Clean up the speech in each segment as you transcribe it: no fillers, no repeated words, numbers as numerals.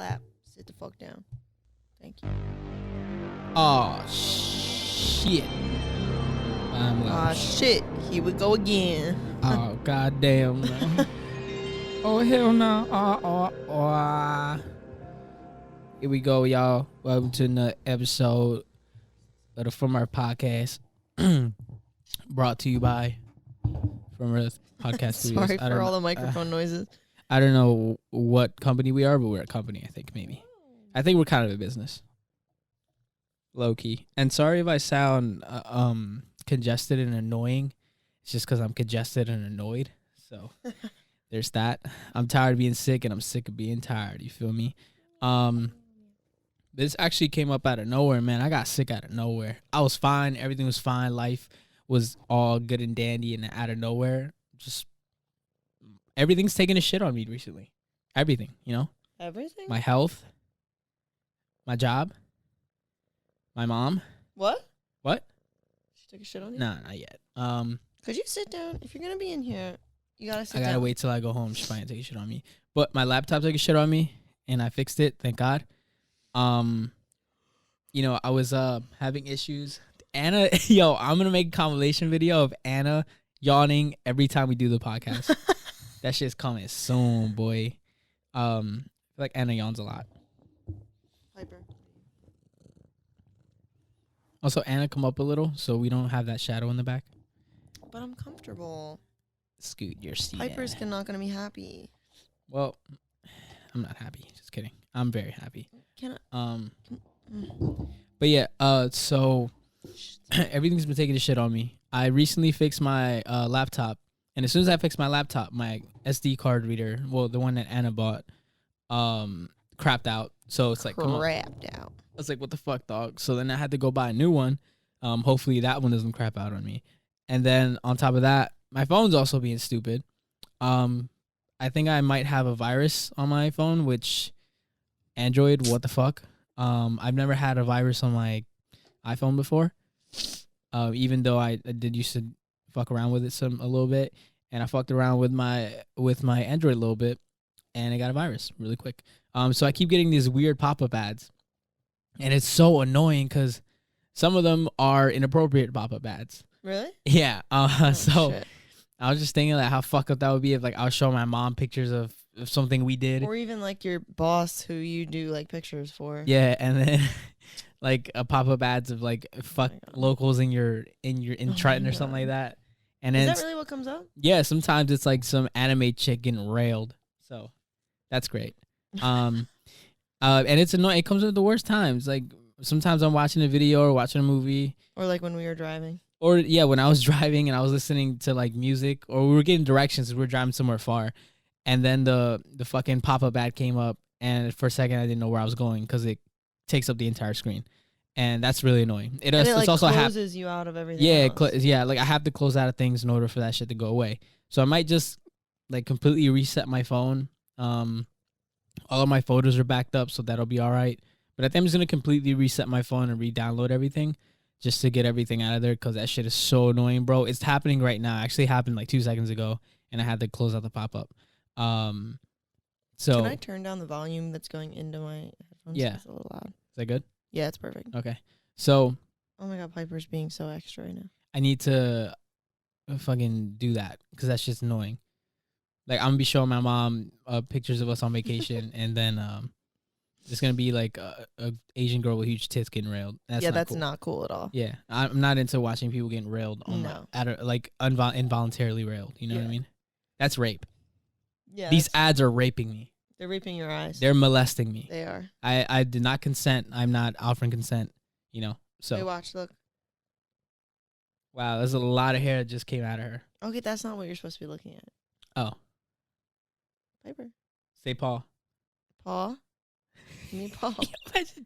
Clap. Sit the fuck down. Thank you. Oh shit. I'm like, Shit. Here we go again. oh goddamn. Oh hell no. Here we go, y'all. Welcome to another episode of the From Our Podcast. Brought to you by From Earth Podcast Studios. Sorry for all the microphone noises. I don't know what company we are, but we're a company, I think, maybe. I think we're kind of a business. Low key. And sorry if I sound congested and annoying. It's just because I'm congested and annoyed. So there's that. I'm tired of being sick and I'm sick of being tired. You feel me? This actually came up out of nowhere, man. I got sick out of nowhere. I was fine. Everything was fine. Life was all good and dandy, and out of nowhere, just everything's taking a shit on me recently. Everything, you know? Everything? My health, my job, my mom. What? What? She took a shit on you? Nah, not yet. Could you sit down? If you're going to be in here, you got to sit I down. gotta wait till I go home. She's probably gonna take a shit on me. But my laptop took a shit on me, and I fixed it, thank God. You know, I was having issues. Anna, yo, I'm gonna make a compilation video of Anna yawning every time we do the podcast. That shit's coming soon, boy. I feel like Anna yawns a lot. Piper. Also, Anna, come up a little so we don't have that shadow in the back. But I'm comfortable. Scoot your seat. Piper's not going to be happy. Well, I'm not happy. Just kidding. I'm very happy. Can I? But yeah, so everything's been taking a shit on me. I recently fixed my laptop, and as soon as I fixed my laptop, my SD card reader, well, the one that Anna bought, crapped out. So it's like, come on. Crapped out. I was like, what the fuck, dog? So then I had to go buy a new one. Hopefully that one doesn't crap out on me. And then on top of that, my phone's also being stupid. I think I might have a virus on my phone, which Android, what the fuck? I've never had a virus on my iPhone before. Even though I did used to fuck around with it a little bit, and I fucked around with my Android a little bit, and I got a virus really quick. So I keep getting these weird pop-up ads, and it's so annoying because some of them are inappropriate pop-up ads. Really? Yeah. So shit. I was just thinking like how fucked up that would be if like I was showing my mom pictures of something we did. Or even like your boss who you do like pictures for. Yeah, and then like a pop-up ads of like fuck locals in Trenton or something like that. And then Is that really what comes up? yeah, sometimes it's like some anime chick getting railed. So that's great. And it's annoying. It comes at the worst times. Like sometimes I'm watching a video or watching a movie. Or like when we were driving. Or yeah, when I was driving and I was listening to like music, or we were getting directions because we were driving somewhere far, and then the fucking pop-up ad came up, and for a second I didn't know where I was going because it takes up the entire screen, and that's really annoying. And it like also closes you out of everything. Yeah, else. like I have to close out of things in order for that shit to go away. So I might just like completely reset my phone. All of my photos are backed up, so that'll be all right. But I think I'm just gonna completely reset my phone and re-download everything, just to get everything out of there, because that shit is so annoying, bro. It's happening right now. It actually happened like 2 seconds ago, and I had to close out the pop-up. So can I turn down the volume that's going into my headphones? Yeah. It's a little loud. Is that good? Yeah, it's perfect. Okay. So Oh my god, Piper's being so extra right now. I need to fucking do that, because that's just annoying. Like, I'm going to be showing my mom pictures of us on vacation, and then it's going to be like a Asian girl with huge tits getting railed. That's cool. not cool at all. Yeah, I'm not into watching people getting railed involuntarily railed. You know what I mean? That's rape. Yeah. These ads are raping me. They're raping your eyes. They're molesting me. They are. I did not consent. I'm not offering consent. You know. So. Hey, watch. Look. Wow, there's a lot of hair that just came out of her. Okay, that's not what you're supposed to be looking at. Oh. Piper. Say Paul. Paw. Give me paw.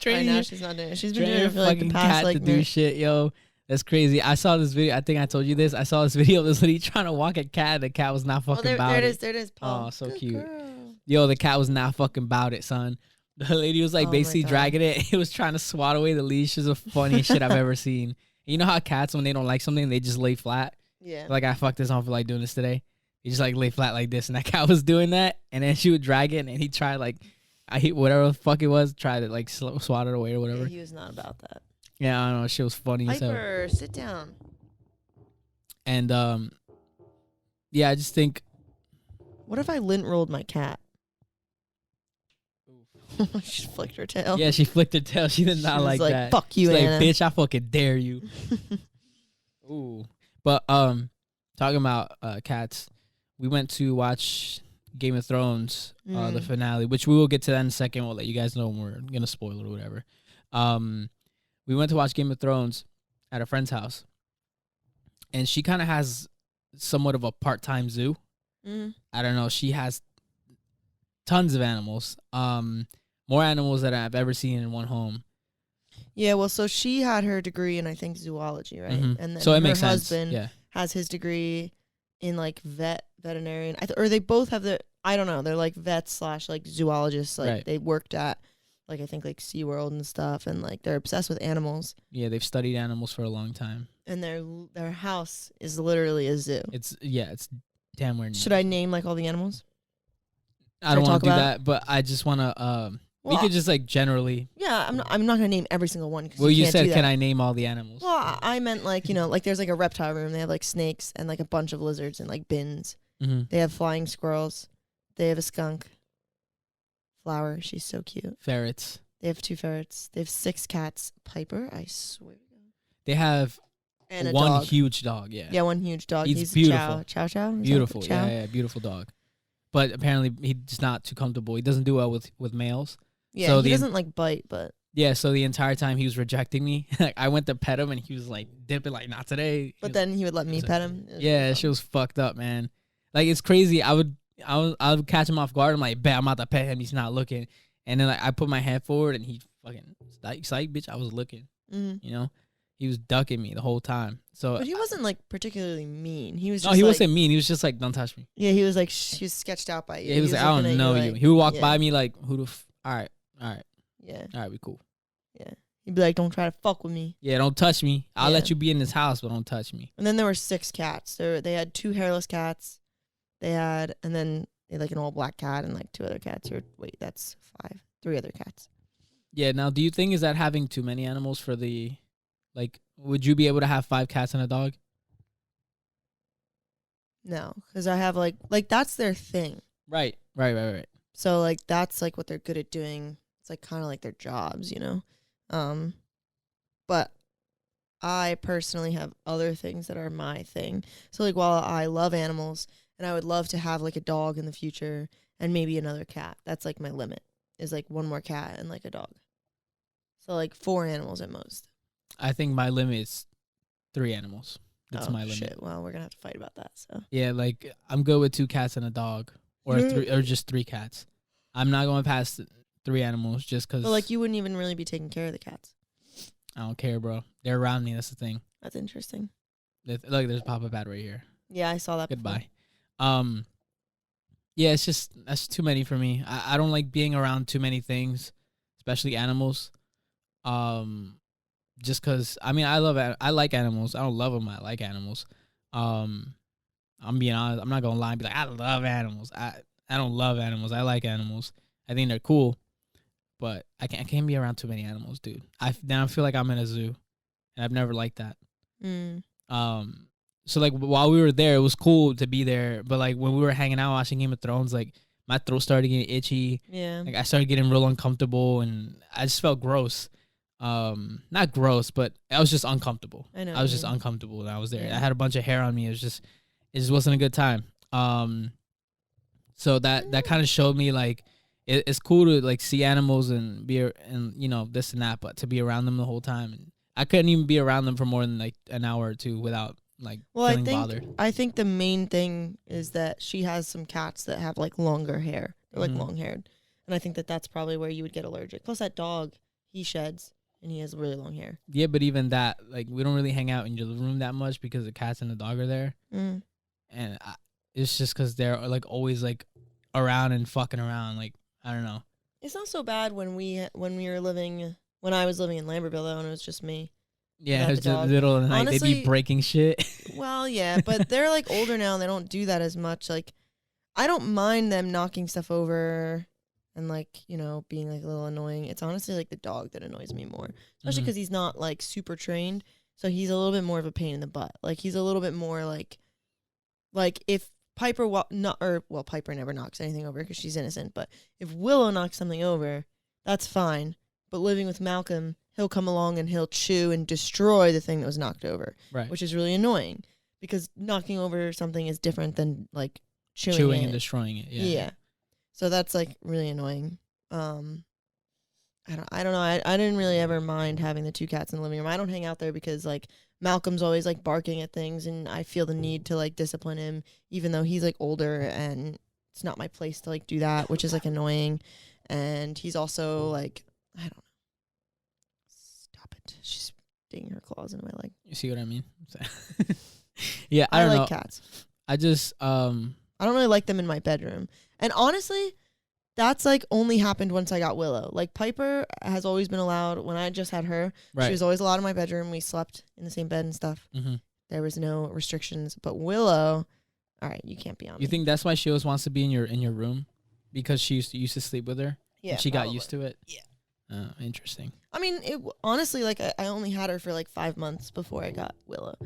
Right now she's not doing it. She's been doing it for like the past cat like to do shit, yo. That's crazy. I saw this video. I think I told you this. I saw this video of this lady trying to walk a cat. The cat was not fucking about it. There it is, Paul. Oh, so Good cute. Girl. Yo, the cat was not fucking about it, son. The lady was like basically dragging it. It was trying to swat away the leash. It's the funniest shit I've ever seen. You know how cats, when they don't like something, they just lay flat? Yeah. Like, I fucked this on for like doing this today. He just like lay flat like this, and that cat was doing that, and then she would drag it, and he tried like I hate whatever the fuck it was. Tried to like swat it away or Yeah, whatever. he was not about that. Yeah, I don't know. Shit was funny. So Piper, sit down. and yeah, I just think. What if I lint rolled my cat? She flicked her tail. Yeah, she flicked her tail. She did not She was like that. Fuck you, She's Anna. like, bitch, I fucking dare you. Ooh. But talking about cats, we went to watch Game of Thrones, the finale, which we will get to that in a second. We'll let you guys know when we're gonna spoil it or whatever. We went to watch Game of Thrones at a friend's house, and she kind of has somewhat of a part-time zoo. I don't know. She has tons of animals. More animals than I've ever seen in one home. Yeah, well, so she had her degree in, I think, zoology, right? Mm-hmm. And then so it her makes husband sense. Yeah. has his degree in like veterinarian, or they both have the, I don't know, they're like vets / like zoologists. Like Right. they worked at like, I think like SeaWorld and stuff, and like they're obsessed with animals. Yeah, they've studied animals for a long time. And their house is literally a zoo. It's damn weird. Should I name like all the animals? I don't want to do that, but I just want to we could just like generally. Yeah, I'm not gonna name every single one. Well, you said, can I name all the animals? Well, I meant like, like there's like a reptile room. They have like snakes and like a bunch of lizards and like bins. Mm-hmm. They have flying squirrels. They have a skunk. Flower, she's so cute. Ferrets. They have 2 ferrets. They have 6 cats. Piper, I swear. They have and one dog. huge dog. Yeah. Yeah, one huge dog. He's beautiful. beautiful. Chow. Beautiful. Chow? Yeah, beautiful dog. But apparently he's not too comfortable. He doesn't do well with males. Yeah, so he doesn't like bite, but yeah. So the entire time he was rejecting me. Like I went to pet him and he was like dipping, like not today. But then he would let me pet him. Yeah, she was fucked up, man. Like it's crazy. I would catch him off guard. I'm like, bet I'm about to pet him. He's not looking. And then like I put my head forward and he fucking psych, bitch. I was looking. Mm-hmm. You know, he was ducking me the whole time. So, but he wasn't like particularly mean. He was. No, just he like, wasn't mean. He was just like, don't touch me. Yeah, he was like, she was sketched out by you. Yeah, he was like, I don't know you. He would walk by me like, who the all right. Yeah. All right, we cool. Yeah. He'd be like, don't try to fuck with me. Yeah, don't touch me. I'll Yeah. let you be in this house, but don't touch me. And then there were 6 cats. They had 2 hairless cats. And then they had like an all black cat and like 2 other cats. Wait, that's 5. 3 other cats. Yeah. Now, do you think is that having too many animals for the, like, would you be able to have 5 cats and a dog? No, because I have like that's their thing. Right. So like that's like what they're good at doing. It's like kind of like their jobs, you know. But I personally have other things that are my thing. So like while I love animals and I would love to have like a dog in the future and maybe another cat. That's like my limit. Is like 1 more cat and like a dog. So like 4 animals at most. I think my limit is 3 animals. That's my limit. Shit. Well, we're gonna have to fight about that. So Yeah, like I'm good with 2 cats and a dog, or 3, or just 3 cats. I'm not going past 3 animals just because. But like you wouldn't even really be taking care of the cats. I don't care, bro. They're around me. That's the thing. That's interesting. Look, there's Papa Bad right here. Yeah, I saw that. Goodbye. Yeah, it's just that's too many for me. I don't like being around too many things, especially animals. Just because I mean I like animals. I don't love them. I like animals. I'm being honest. I'm not gonna lie and be like I love animals. I don't love animals. I like animals. I think they're cool, but I can't be around too many animals, dude. I feel like I'm in a zoo, and I've never liked that. So like while we were there, it was cool to be there. But like when we were hanging out watching Game of Thrones, like my throat started getting itchy. Yeah. Like I started getting real uncomfortable, and I just felt gross. Not gross, but I was just uncomfortable. I know. I was just uncomfortable when I was there. Yeah. I had a bunch of hair on me. It just wasn't a good time. So that kind of showed me like it's cool to like see animals and be and you know this and that, but to be around them the whole time, and I couldn't even be around them for more than like an hour or 2 without like feeling bothered. I think the main thing is that she has some cats that have like longer hair. They're like long haired, and I think that's probably where you would get allergic. Plus, that dog, he sheds and he has really long hair. Yeah, but even that, like we don't really hang out in your living room that much because the cats and the dog are there, and it's just because they're like always like around and fucking around. Like I don't know. It's not so bad when I was living in Lambertville though, and it was just me. Yeah, it's just middle of the night. Honestly, they'd be breaking shit. Well, yeah, but they're like older now and they don't do that as much. Like, I don't mind them knocking stuff over and like, you know, being like a little annoying. It's honestly like the dog that annoys me more, especially because he's not like super trained. So he's a little bit more of a pain in the butt. Like he's a little bit more like if Piper Piper never knocks anything over because she's innocent. But if Willow knocks something over, that's fine. But living with Malcolm, he'll come along and he'll chew and destroy the thing that was knocked over, right? Which is really annoying because knocking over something is different than like chewing and destroying it. Yeah. So that's like really annoying. I don't know. I didn't really ever mind having the two cats in the living room. I don't hang out there because like Malcolm's always like barking at things and I feel the need to like discipline him even though he's like older and it's not my place to like do that, which is like annoying. And he's also like, I don't know. Stop it. She's digging her claws into my leg. You see what I mean? Yeah, I don't like know. Cats. I just I don't really like them in my bedroom. And honestly, that's like only happened once I got Willow. Like Piper has always been allowed when I just had her. Right. She was always allowed in my bedroom. We slept in the same bed and stuff. Mm-hmm. There was no restrictions. But Willow, all right, you can't be on. You think that's why she always wants to be in your room because she used to sleep with her? Yeah, and she got used to it. Yeah. Interesting. I mean, honestly, like I only had her for like 5 months before I got Willow.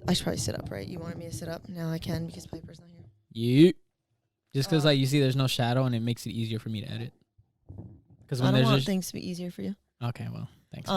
I should probably sit up, right? You wanted me to sit up? Now I can because Piper's not here. You. Just because like you see there's no shadow and it makes it easier for me to edit. Because I don't want things to be easier for you. Okay, well, thanks.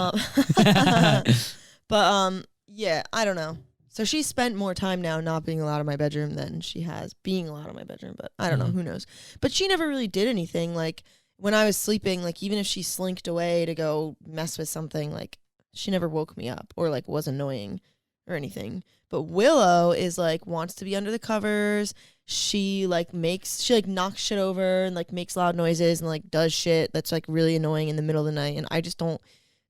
But yeah, I don't know. So she spent more time now not being allowed in my bedroom than she has being allowed in my bedroom. But I don't know, who knows. But she never really did anything. Like when I was sleeping, like even if she slinked away to go mess with something, like she never woke me up or like was annoying or anything. But Willow is like wants to be under the covers. She knocks shit over and like makes loud noises and like does shit that's like really annoying in the middle of the night. And I just don't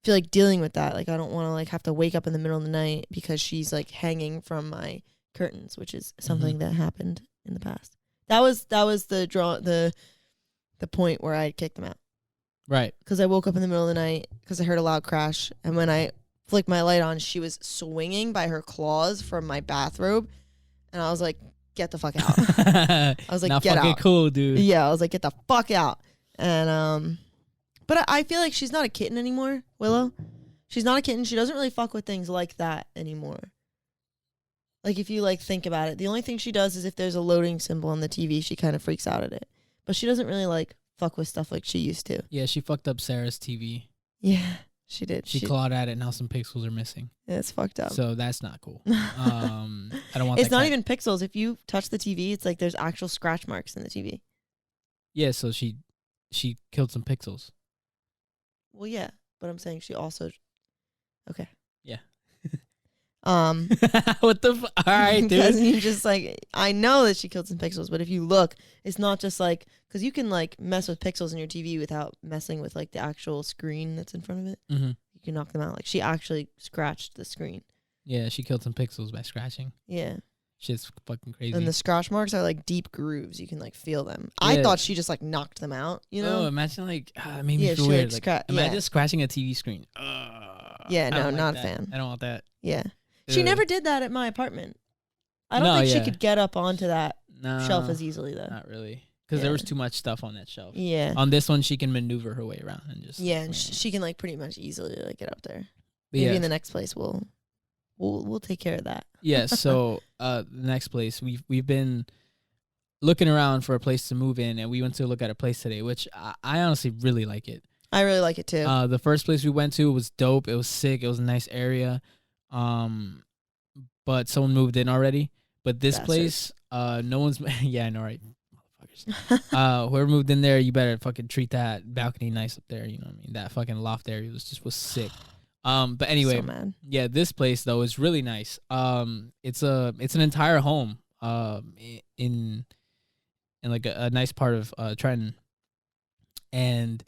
feel like dealing with that. Like I don't want to like have to wake up in the middle of the night because she's like hanging from my curtains, which is something that happened in the past. That was the point where I kicked them out. Right. Because I woke up in the middle of the night because I heard a loud crash, and when I flicked my light on, she was swinging by her claws from my bathrobe, and I was like, get the fuck out. I was like, get out. Cool, dude. Yeah, I was like, get the fuck out. And but I feel like she's not a kitten anymore, Willow. She's not a kitten. She doesn't really fuck with things like that anymore. Like if you like think about it, the only thing she does is if there's a loading symbol on the TV, she kind of freaks out at it. But she doesn't really like fuck with stuff like she used to. Yeah, she fucked up Sarah's TV. Yeah, she did. She clawed at it. Now some pixels are missing. Yeah, it's fucked up. So that's not cool. I don't want. It's not even pixels. If you touch the TV, it's like there's actual scratch marks in the TV. Yeah, so she killed some pixels. Well, yeah, but I'm saying she also. Okay. Yeah. What the all right, dude. Because you just like I know that she killed some pixels, but if you look, it's not just like because you can like mess with pixels in your TV without messing with like the actual screen that's in front of it. Mm-hmm. You can knock them out. Like she actually scratched the screen. Yeah, she killed some pixels by scratching. Yeah. Shit's fucking crazy. And the scratch marks are like deep grooves. You can like feel them. Yeah. I thought she just like knocked them out. You know? Oh, imagine like it made me feel weird. Like, imagine scratching a TV screen. Yeah, no, not a fan. I don't want that. Yeah. She never did that at my apartment. I don't think she could get up onto that shelf as easily, though. Not really. Because there was too much stuff on that shelf. Yeah. On this one, she can maneuver her way around and just. Yeah, and she can like pretty much easily like get up there. Maybe in the next place we'll take care of that. Yeah. So the next place we've been looking around for a place to move in, and we went to look at a place today, which I honestly really like it. I really like it too. The first place we went to was dope. It was sick. It was a nice area. But someone moved in already. But this place, no one's. Yeah, I know, right? Motherfuckers. Whoever moved in there, you better fucking treat that balcony nice up there. You know what I mean? That fucking loft area was sick. But anyway, yeah, this place though is really nice. It's an entire home. In like a nice part of Trenton, and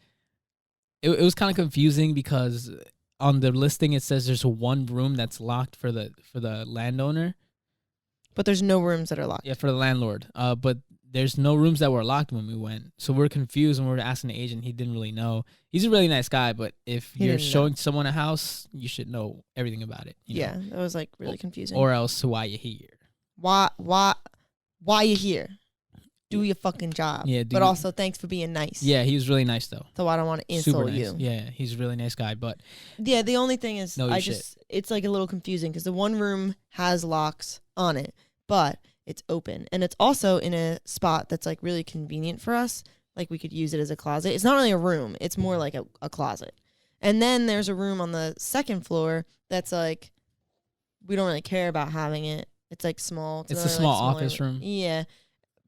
it was kind of confusing because on the listing it says there's one room that's locked for the landowner, but there's no rooms that are locked. Yeah, for the landlord. But there's no rooms that were locked when we went, so we're confused. When we were asking the agent, he didn't really know. He's a really nice guy, but if you're showing someone a house, you should know everything about it. You know? That was like really confusing. Or else, why you here? Why you here? do your fucking job. Yeah, but also thanks for being nice. Yeah, he was really nice though. So I don't want to Super insult nice. you. Yeah, he's a really nice guy. But yeah, the only thing is, no it's like a little confusing because the one room has locks on it, but it's open, and it's also in a spot that's like really convenient for us. Like we could use it as a closet. It's not really a room; it's more like a closet. And then there's a room on the second floor that's like we don't really care about having it. It's like small. It's a small office room. Yeah.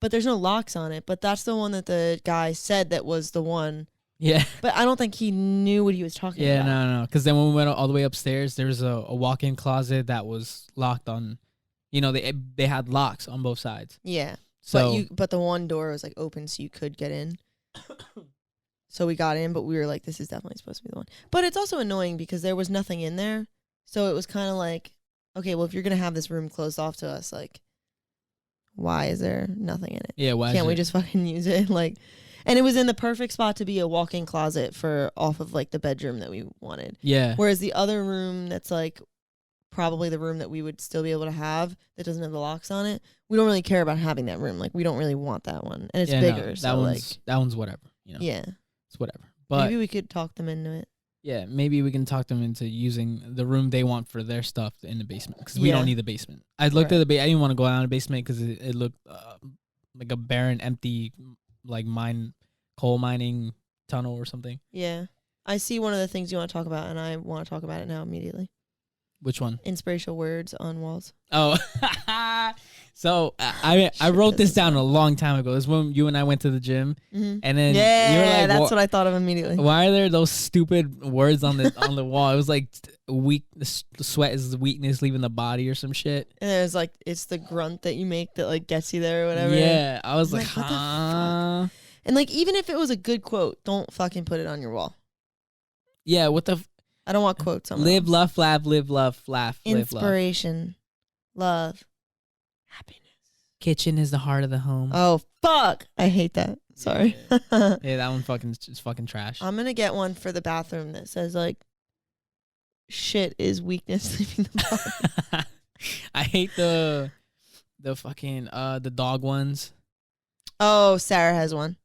But there's no locks on it. But that's the one that the guy said that was the one. Yeah. But I don't think he knew what he was talking about. Yeah, no. Because then when we went all the way upstairs, there was a walk-in closet that was locked on. You know, they had locks on both sides. Yeah. So but the one door was like open, so you could get in. So we got in, but we were like, this is definitely supposed to be the one. But it's also annoying because there was nothing in there. So it was kind of like, okay, well, if you're gonna have this room closed off to us, like, why is there nothing in it? Yeah, why can't we just fucking use it? Like, and it was in the perfect spot to be a walk-in closet for off of like the bedroom that we wanted. Yeah. Whereas the other room that's like probably the room that we would still be able to have that doesn't have the locks on it, we don't really care about having that room. Like, we don't really want that one, and it's bigger. No, so that one's whatever. You know. Yeah, it's whatever. But maybe we could talk them into it. Yeah, maybe we can talk them into using the room they want for their stuff in the basement because we don't need the basement. I looked at the I didn't want to go down the basement because it looked like a barren, empty, like coal mining tunnel or something. Yeah, I see one of the things you want to talk about, and I want to talk about it now immediately. Which one? Inspirational words on walls. Oh, so I wrote this down a long time ago. This is when you and I went to the gym, and then you were like, that's what I thought of immediately. Why are there those stupid words on the wall? It was like the sweat is the weakness leaving the body or some shit. And it was like, it's the grunt that you make that like gets you there or whatever. Yeah, I was like, what the fuck? And like, even if it was a good quote, don't fucking put it on your wall. Yeah, what the. I don't want quotes on live, love, laugh, live, love, laugh, inspiration, love, happiness. Kitchen is the heart of the home. Oh fuck! I hate that. Sorry. Yeah, that one is fucking trash. I'm gonna get one for the bathroom that says like, shit is weakness leaving the body. I hate the fucking the dog ones. Oh, Sarah has one.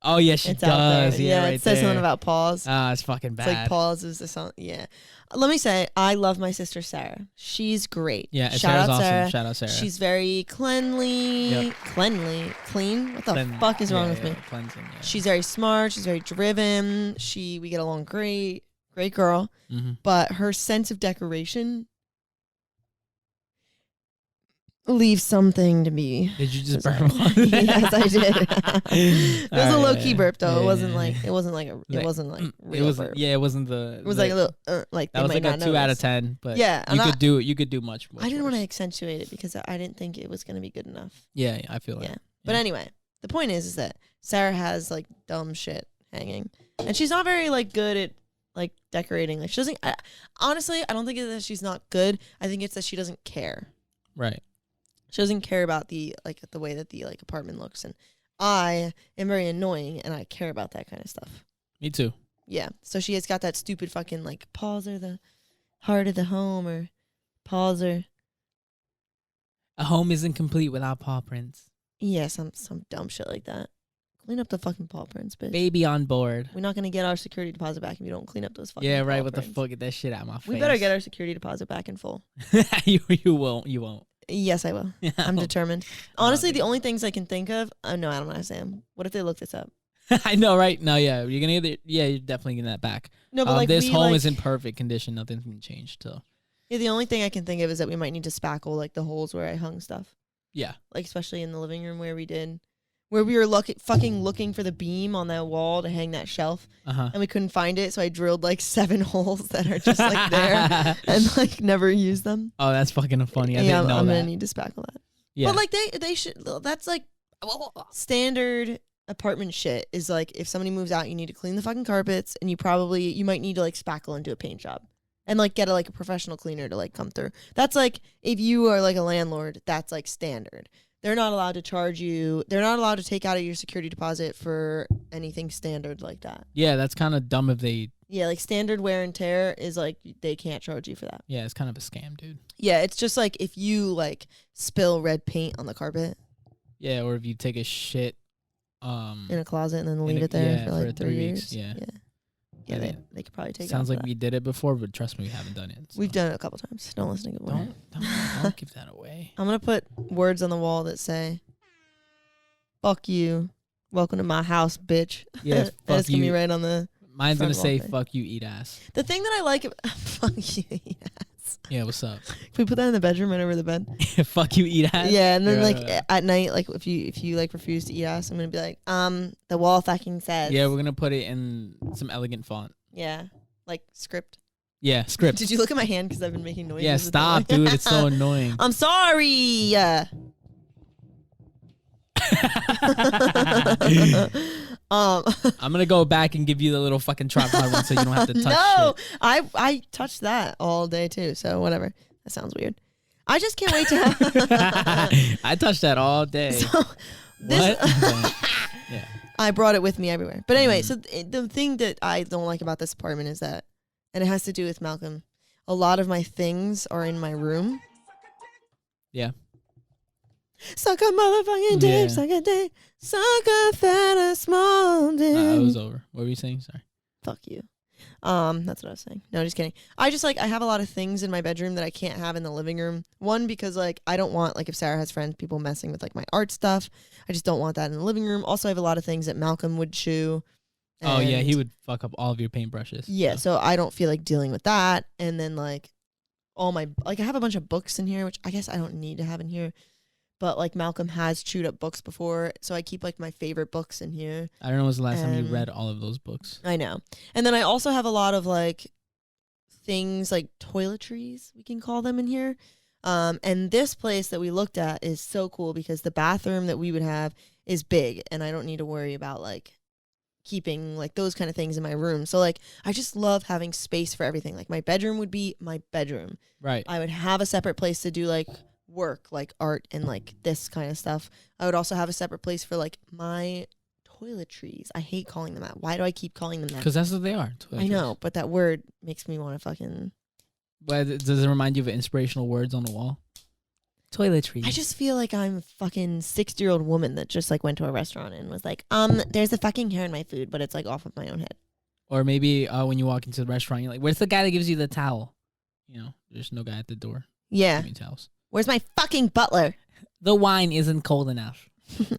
Oh yeah, she does. Yeah, right it says something about paws. Ah, it's fucking bad. It's like paws is the song. Yeah. Let me say, I love my sister Sarah. She's great. Yeah, shout out awesome. Sarah. Shout out Sarah. She's very clean. What the fuck is wrong with me? Cleansing, yeah. She's very smart. She's very driven. We get along great. Great girl. Mm-hmm. But her sense of decoration leave something to be. Did you just burp one? Yes, I did. It was a low key burp though. Yeah, it wasn't like real burp. Yeah, it wasn't the. It was like a little like that was like a 2 out of 10. But yeah, you could do much. I didn't want to accentuate it because I didn't think it was gonna be good enough. Yeah, I feel like. Yeah, but anyway, the point is that Sarah has like dumb shit hanging, and she's not very like good at like decorating. Like she doesn't. Honestly, I don't think it's that she's not good. I think it's that she doesn't care. Right. She doesn't care about the way that the like apartment looks, and I am very annoying, and I care about that kind of stuff. Me too. Yeah, so she has got that stupid fucking like paws are the heart of the home, or paws are. A home isn't complete without paw prints. Yeah, some dumb shit like that. Clean up the fucking paw prints, bitch. Baby on board. We're not gonna get our security deposit back if you don't clean up those fucking. Yeah, right. paw What prints. the fuck? Get that shit out of my face. We better get our security deposit back in full. You won't. You won't. Yes, I will. I'm determined. Honestly, the only things I can think of. No, I don't want to say them. What if they look this up? I know, right? No, yeah, you're gonna either. Yeah, you're definitely getting that back. No, but like this home is in perfect condition. Nothing's been changed. So. Yeah, the only thing I can think of is that we might need to spackle like the holes where I hung stuff. Yeah. Like especially in the living room where we were looking for the beam on that wall to hang that shelf, and we couldn't find it, so I drilled like 7 holes that are just like there and like never used them. Oh, that's fucking funny. I'm gonna need to spackle that. Yeah, but like they should. That's like standard apartment shit. Is like if somebody moves out, you need to clean the fucking carpets, and you might need to like spackle and do a paint job, and like get a professional cleaner to like come through. That's like if you are like a landlord, that's like standard. They're not allowed to charge you. They're not allowed to take out of your security deposit for anything standard like that. Yeah, that's kind of dumb if they. Yeah, like standard wear and tear is like they can't charge you for that. Yeah, it's kind of a scam, dude. Yeah, it's just like if you like spill red paint on the carpet. Yeah, or if you take a shit in a closet and then leave it there for like 3 weeks. years. Yeah. Yeah, they could probably take it. Sounds off like that. we did it before, but trust me, we haven't done it. So. We've done it a couple times. Don't listen to Gilmar. Don't give that away. I'm gonna put words on the wall that say, "Fuck you, welcome to my house, bitch." Yeah, fuck it's gonna be right on the. Mine's gonna say, thing. "Fuck you, eat ass." The thing that I like, fuck you, eat ass. Yeah, what's up? Can we put that in the bedroom right over the bed? Fuck you, eat ass. Yeah, and then at night, like if you like refuse to eat ass, I'm gonna be like, the wall fucking says. Yeah, we're gonna put it in some elegant font. Yeah, like script. Yeah, script. Did you look at my hand because I've been making noises? Yeah, stop, dude. It's so annoying. I'm sorry. I'm gonna go back and give you the little fucking tripod one so you don't have to touch no, shit. I touched that all day too. So whatever. That sounds weird. I just can't wait to have. I touched that all day. So, what? Yeah. I brought it with me everywhere. But anyway, so the thing that I don't like about this apartment is that, and it has to do with Malcolm, a lot of my things are in my room. Yeah. Suck a motherfucking dick, suck a dick, suck a fat a small dick. It was over. What were you saying? Sorry. Fuck you. That's what I was saying. No, just kidding. I just I have a lot of things in my bedroom that I can't have in the living room. One, because I don't want if Sarah has friends, people messing with my art stuff. I just don't want that in the living room. Also, I have a lot of things that Malcolm would chew. Oh yeah, he would fuck up all of your paintbrushes. Yeah, so I don't feel like dealing with that. And then all my I have a bunch of books in here, which I guess I don't need to have in here. But Malcolm has chewed up books before, so I keep my favorite books in here. I don't know when's the last time you read all of those books. I know. And then I also have a lot of things like toiletries, we can call them, in here. And this place that we looked at is so cool because the bathroom that we would have is big, and I don't need to worry about keeping those kind of things in my room. So I just love having space for everything. My bedroom would be my bedroom. Right. I would have a separate place to do work, art and this kind of stuff. I would also have a separate place for my toiletries. I hate calling them that. Why do I keep calling them that? Because that's what they are. Toiletries. I know, but that word makes me want to fucking. But does it remind you of inspirational words on the wall? Toiletries. I just feel like I'm a fucking 60-year-old woman that just went to a restaurant and was there's a fucking hair in my food, but it's off of my own head. Or maybe when you walk into the restaurant, you're like, "Where's the guy that gives you the towel?" There's no guy at the door. Yeah. Giving towels. Where's my fucking butler? The wine isn't cold enough.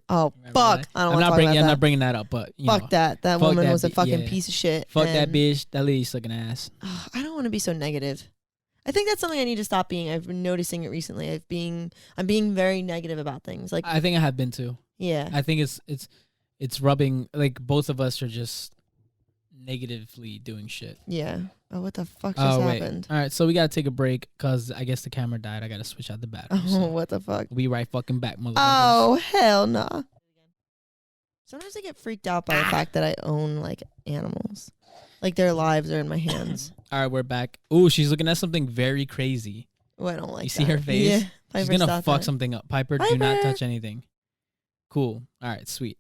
Oh, fuck. That? I don't want to talk about that. I'm not bringing that up, but fuck that. That woman that was a fucking piece of shit. Fuck that bitch. That lady's looking ass. I don't want to be so negative. I think that's something I need to stop being. I've been noticing it recently. I'm being very negative about things. I think I have been too. Yeah. I think it's rubbing, both of us are just negatively doing shit. Yeah. Oh, what the fuck just happened? All right, so we gotta take a break because I guess the camera died. I gotta switch out the battery. Oh, so what the fuck? we'll be right fucking back, motherfuckers. Oh, hell nah. Sometimes I get freaked out by the fact that I own animals. Their lives are in my hands. All right, we're back. Ooh, she's looking at something very crazy. Oh, I don't like You that. see her face? Yeah. She's gonna fuck something up. Piper, do not touch anything. Cool. All right, sweet.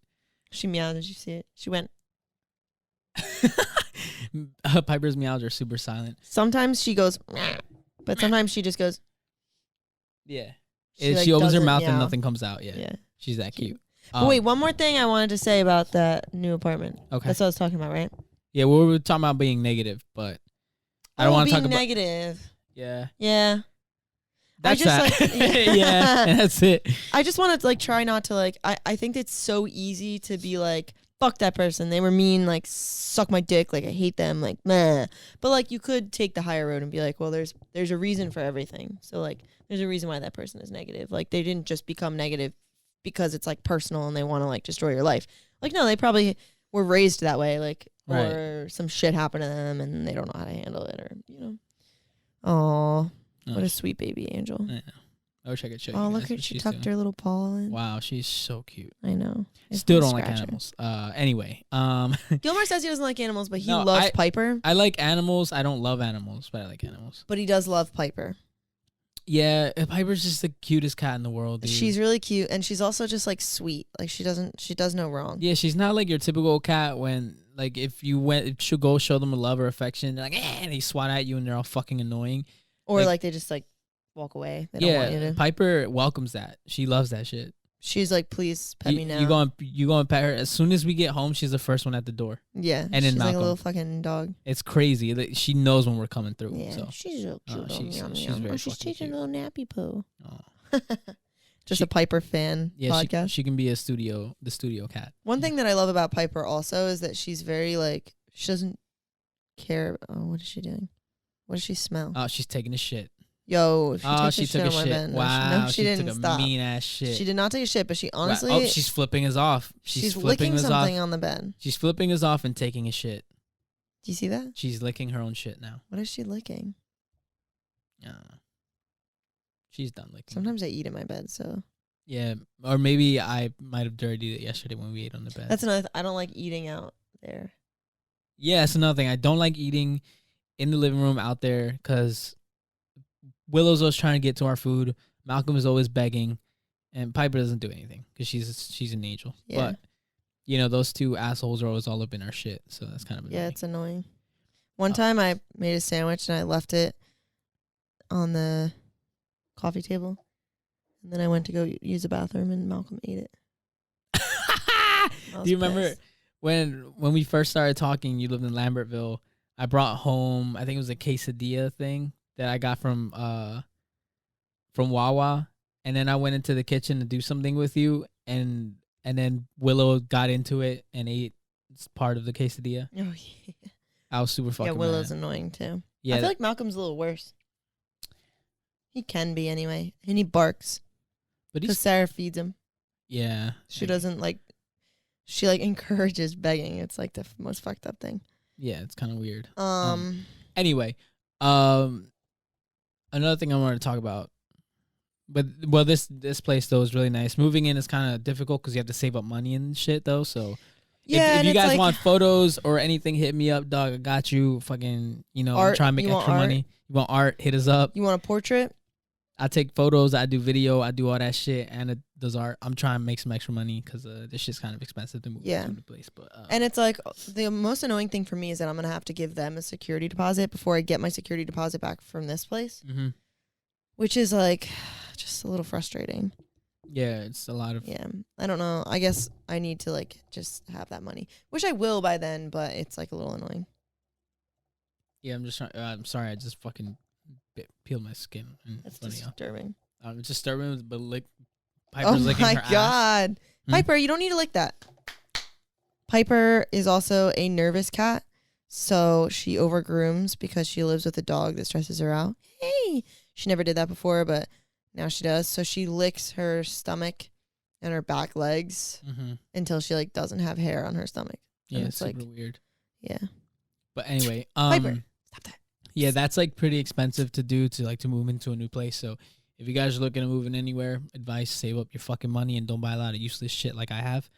She meowed. Did you see it? She went. Piper's meows are super silent. Sometimes she goes, but sometimes she just goes. Yeah. She opens her mouth and nothing comes out. Yeah. She's that cute. Wait, one more thing I wanted to say about that new apartment. Okay. That's what I was talking about, right? Yeah, we were talking about being negative, but I don't want to talk about negative. Yeah. Yeah. That's yeah, that's it. I just want to try not to I think it's so easy to be fuck that person. They were mean, suck my dick, I hate them, meh. But you could take the higher road and be well, there's a reason for everything. So there's a reason why that person is negative. They didn't just become negative because it's personal and they want to destroy your life. No, they probably were raised that way, or some shit happened to them and they don't know how to handle it, or Oh, what a sweet baby angel. I know. I wish I could show you. Oh, look at she tucked her little paw in. Wow, she's so cute. I know. Still don't like animals. Anyway, Gilmar says he doesn't like animals, but he loves Piper. I like animals. I don't love animals, but I like animals. But he does love Piper. Yeah, Piper's just the cutest cat in the world, dude. She's really cute, and she's also just sweet. She does no wrong. Yeah, she's not your typical cat when if you should go show them a love or affection, they're and they swat at you and they're all fucking annoying. Or they just walk away. They don't want you to. Piper welcomes that. She loves that shit. She's like, please pet me now. You going to pet her as soon as we get home. She's the first one at the door. Yeah, and then she's like Malcolm. a little fucking dog. It's crazy. She knows when we're coming through. Yeah, so she's so cute. she's She's taking cute. a little nappy poo. Oh. Just a Piper fan podcast. She can be the studio cat. One thing that I love about Piper also is that she's very like, she doesn't care. Oh, what is she doing? What does she smell? Oh, she's taking a shit. Yo, she took a shit. Wow, no, she didn't. took a Stop. mean ass shit. She did not take a shit, but she honestly. Oh, she's flipping us off. She's flipping licking us something off. on the bed. She's flipping us off and taking a shit. Do you see that? She's licking her own shit now. What is she licking? I don't know. She's done licking. Sometimes I eat in my bed, so. Yeah, or maybe I might have dirtied it yesterday when we ate on the bed. That's another. I don't like eating out there. Yeah, that's another thing. I don't like eating in the living room out there because Willow's always trying to get to our food. Malcolm is always begging, and Piper doesn't do anything because she's an angel. Yeah. But you know, those two assholes are always all up in our shit, so that's kind of annoying. Yeah, it's annoying. One time I made a sandwich and I left it on the coffee table, and then I went to go use the bathroom and Malcolm ate it. Do you remember when we first started talking? You lived in Lambertville. I brought home, I think it was a quesadilla thing that I got from Wawa, and then I went into the kitchen to do something with you, and then Willow got into it and ate part of the quesadilla. Oh yeah. I was super fucking Yeah, Willow's mad. annoying too. Yeah, I feel like Malcolm's a little worse. He can be anyway, and he barks. but Because Sarah feeds him. Yeah. She doesn't like. She like encourages begging. It's like the most fucked up thing. Yeah, it's kind of weird. Anyway, Another thing I wanted to talk about, this place though is really nice. Moving in is kind of difficult because you have to save up money and shit though. So yeah, if you guys like, want photos or anything, hit me up, dog. I got you. Fucking, art, try to make extra money. You want art? Hit us up. You want a portrait? I take photos. I do video. I do all that shit, and it does art. I'm trying to make some extra money because this shit's kind of expensive to move to the place. But and it's like the most annoying thing for me is that I'm gonna have to give them a security deposit before I get my security deposit back from this place, which is like just a little frustrating. Yeah, it's a lot of. Yeah, I don't know. I guess I need to like just have that money, which I will by then, but it's like a little annoying. Yeah, I'm just trying. I'm sorry. I just fucking peeled my skin. That's disturbing. It's disturbing, but Piper's licking her ass. Oh my god, Piper, you don't need to lick that. Piper is also a nervous cat, so she overgrooms because she lives with a dog that stresses her out. Hey, she never did that before, but now she does. So she licks her stomach and her back legs until she like doesn't have hair on her stomach. Yeah, and it's super weird. Yeah. But anyway, Piper, stop that. Yeah, that's like pretty expensive to do to move into a new place. So if you guys are looking at moving anywhere, advice: save up your fucking money and don't buy a lot of useless shit like I have.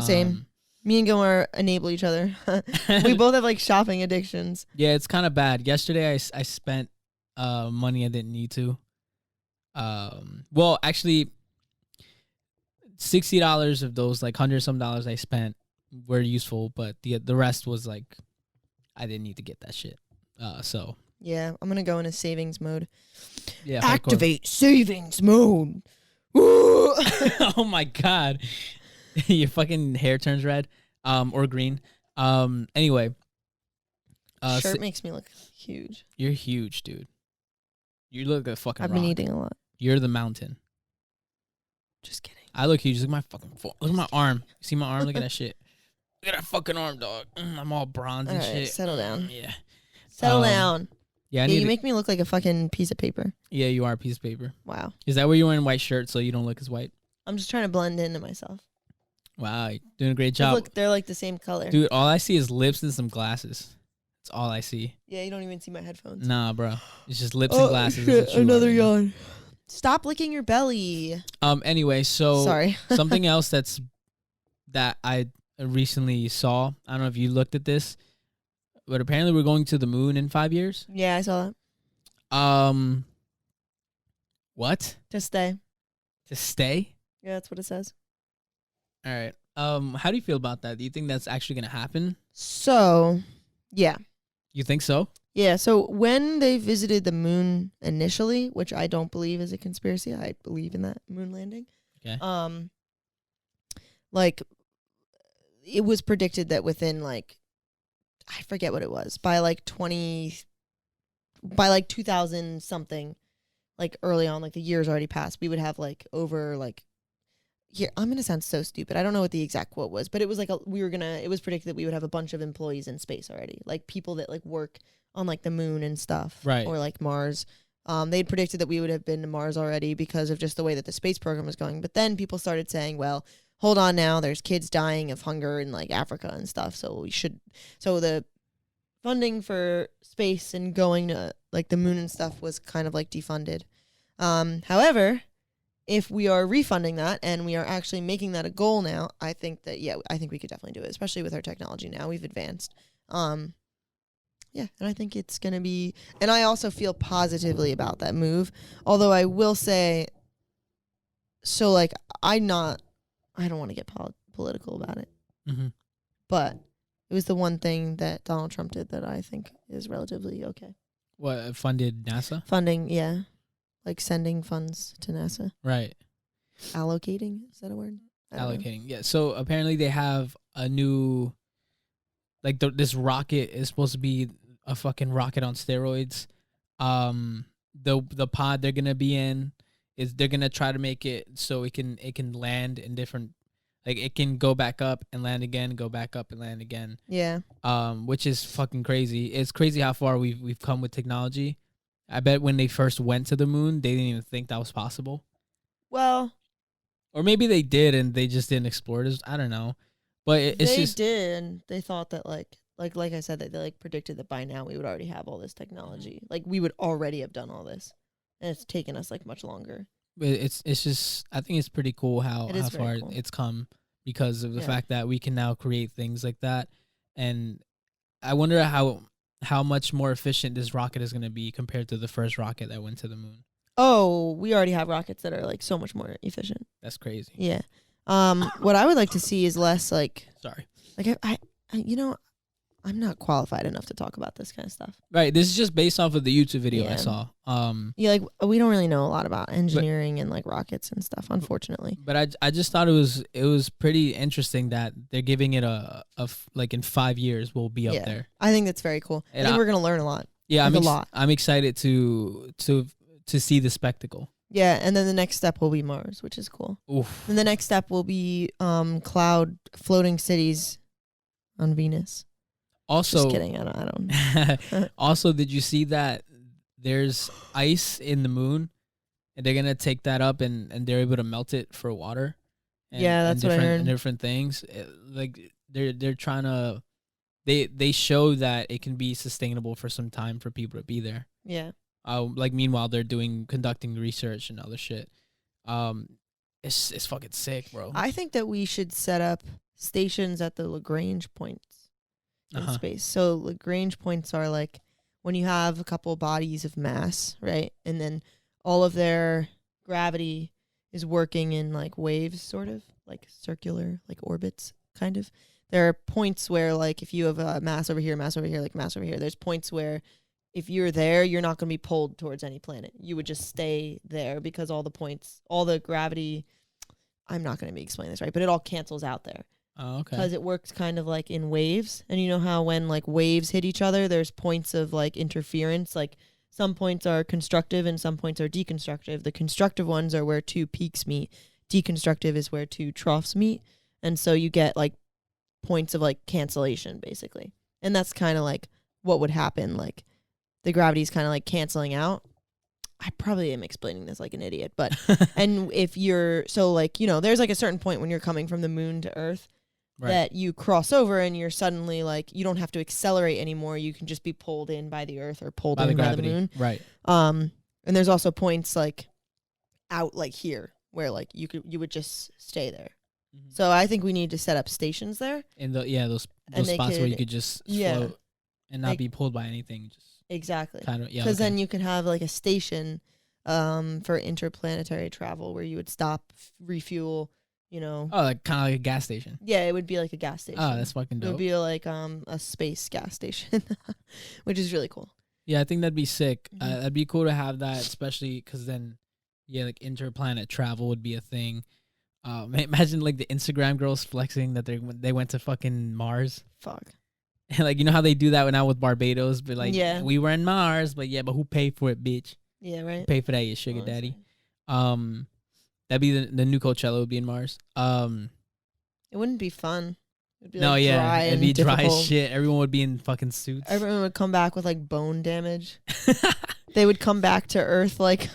Same. Me and Gilmar enable each other. We both have like shopping addictions. Yeah, it's kind of bad. Yesterday I spent money I didn't need to. Well, actually, $60 of those like $100 some I spent were useful, but the rest was like I didn't need to get that shit. So yeah, I'm gonna go into savings mode. Yeah, activate savings mode. Oh my god, your fucking hair turns red, or green. Anyway, shirt makes me look huge. You're huge, dude. You look like a fucking. I've rock. been eating a lot. You're the mountain. Just kidding. I look huge. Look at my fucking look at my arm. You see my arm? Look at that shit. Look at that fucking arm, dog. I'm all bronze and shit. Settle down. Yeah. Settle down. Yeah, you make me look like a fucking piece of paper. Yeah, you are a piece of paper. Wow. Is that why you're wearing white shirt so you don't look as white? I'm just trying to blend into myself. Wow, you're doing a great job. Look, they're like the same color. Dude, all I see is lips and some glasses. That's all I see. Yeah, you don't even see my headphones. Nah, bro. It's just lips and glasses. Shit, another yawn. Stop licking your belly. Anyway, so sorry. Something else that I recently saw. I don't know if you looked at this, but apparently we're going to the moon in 5 years. Yeah, I saw that. What? To stay. To stay? Yeah, that's what it says. All right. How do you feel about that? Do you think that's actually gonna happen? So, yeah. You think so? Yeah, so when they visited the moon initially, which I don't believe is a conspiracy, I believe in that moon landing. Okay. like it was predicted that within like I forget what it was by like 2000 something, like early on, like the years already passed, we would have like over like here I'm gonna sound so stupid. I don't know what the exact quote was, but it was like it was predicted that we would have a bunch of employees in space already, like people that like work on like the moon and stuff, Right. or like Mars. They'd predicted that we would have been to Mars already because of just the way that the space program was going. But then people started saying, well, hold on now, there's kids dying of hunger in like Africa and stuff, so the funding for space and going to like the moon and stuff was kind of like defunded. However, if we are refunding that and we are actually making that a goal now, I think we could definitely do it, especially with our technology now. We've advanced. Yeah, and I think it's going to be, and I also feel positively about that move. Although I will say, so like, I don't want to get political about it, Mm-hmm. but it was the one thing that Donald Trump did that I think is relatively okay. What, funded NASA? Funding, yeah. Like sending funds to NASA. Right. Allocating, is that a word? I don't know. Allocating. Yeah. So apparently they have a new, like this rocket is supposed to be a fucking rocket on steroids. The pod they're gonna be in is they're gonna try to make it so it can land in different, like it can go back up and land again, go back up and land again. Yeah. Which is fucking crazy. It's crazy how far we've come with technology. I bet when they first went to the moon, they didn't even think that was possible. Well, Or maybe they did and they just didn't explore it. I don't know. But it's they just did, and they thought that like I said, that they like predicted that by now we would already have all this technology. Like we would already have done all this, and it's taken us like much longer. it's just, I think it's pretty cool how far Cool. it's come because of the Yeah. fact that we can now create things like that. And I wonder how much more efficient this rocket is going to be compared to the first rocket that went to the moon. Oh, we already have rockets that are like so much more efficient. That's crazy. Yeah. What I would like to see is less like Sorry. like I I'm not qualified enough to talk about this kind of stuff. Right. This is just based off of the YouTube video I Yeah. saw. Yeah, like we don't really know a lot about engineering and like rockets and stuff, unfortunately. But I just thought it was pretty interesting that they're giving it like in 5 years we'll be up Yeah. there. I think that's very cool. I And think we're gonna learn a lot. Yeah, Like a lot. I'm excited to see the spectacle. Yeah, and then the next step will be Mars, which is cool. Oof. And the next step will be cloud floating cities on Venus. Also, Just kidding. I don't. Also, did you see that there's ice in the moon, and they're gonna take that up and they're able to melt it for water? And, Yeah, that's what I heard. And different things. Like they're trying to, they show that it can be sustainable for some time for people to be there. Yeah. Like meanwhile they're conducting research and other shit. It's fucking sick, bro. I think that we should set up stations at the Lagrange points in Uh-huh. space. So Lagrange points are like when you have a couple bodies of mass, right? And then all of their gravity is working in like waves, sort of like circular, like orbits, kind of. There are points where like if you have a mass over here, like mass over here, there's points where if you're there, you're not going to be pulled towards any planet. You would just stay there because all the gravity, I'm not going to be explaining this right, but it all cancels out there. Oh, okay. Because it works kind of like in waves. And you know how when like waves hit each other, there's points of like interference. Like some points are constructive and some points are deconstructive. The constructive ones are where two peaks meet. Deconstructive is where two troughs meet. And so you get like points of like cancellation basically. And that's kind of like what would happen. Like the gravity is kind of like canceling out. I probably am explaining this like an idiot, but and if you're so like, you know, there's like a certain point when you're coming from the moon to Earth. Right. That you cross over and you're suddenly like you don't have to accelerate anymore. You can just be pulled in by the earth or pulled in by the moon. Right. And there's also points like out like here where like you would just stay there. Mm-hmm. So I think we need to set up stations there. In those spots where you could just float and not be pulled by anything. Just exactly. Kind of, yeah. Because then you could have like a station for interplanetary travel where you would stop, refuel. You know, like kind of like a gas station. Yeah, it would be like a gas station. Oh, that's fucking dope. It would be like a space gas station, which is really cool. Yeah, I think that'd be sick. Mm-hmm. That'd be cool to have that, especially because then, yeah, like interplanet travel would be a thing. Imagine like the Instagram girls flexing that they went to fucking Mars. Fuck. And like, you know how they do that now with Barbados, but like, Yeah. we were in Mars, but who paid for it, bitch? Yeah, right. Pay for that, you sugar daddy. That'd be the new Coachella would be in Mars. It wouldn't be fun. It'd be No, like yeah, dry it'd and be dry as difficult. shit. Everyone would be in fucking suits. Everyone would come back with like bone damage. They would come back to Earth like,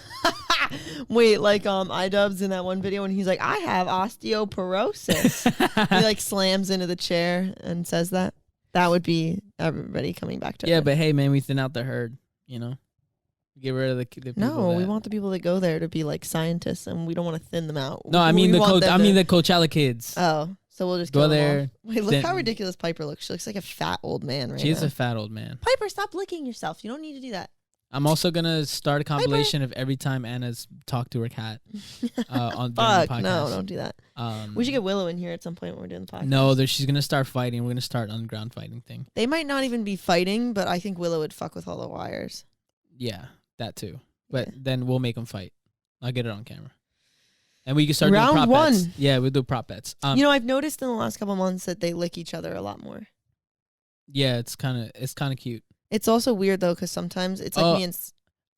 wait, like iDubbbz in that one video when he's like, I have osteoporosis. He like slams into the chair and says that. That would be everybody coming back to Earth. But hey, man, we thin out the herd. You know, get rid of the people. No, we want the people that go there to be like scientists, and we don't want to thin them out. No, I mean We the want them the Coachella kids. Oh, so we'll just Go kill them there, all. Wait, look thin- how ridiculous Piper looks. She looks like a fat old man right She's now. a fat old man. Piper, stop licking yourself. You don't need to do that. I'm also gonna start a compilation of every time Anna's talked to her cat on during the Fuck, podcast. no, don't do that. We should get Willow in here at some point when we're doing the podcast. No, she's gonna start fighting. We're gonna start underground fighting thing. They might not even be fighting, but I think Willow would fuck with all the wires. Yeah, that too. But Yeah. then we'll make them fight. I'll get it on camera, and we can start doing Round prop one. bets. Yeah, we'll do prop bets. You know, I've noticed in the last couple months that they lick each other a lot more. Yeah, it's kind of cute. It's also weird though, because sometimes it's like me and.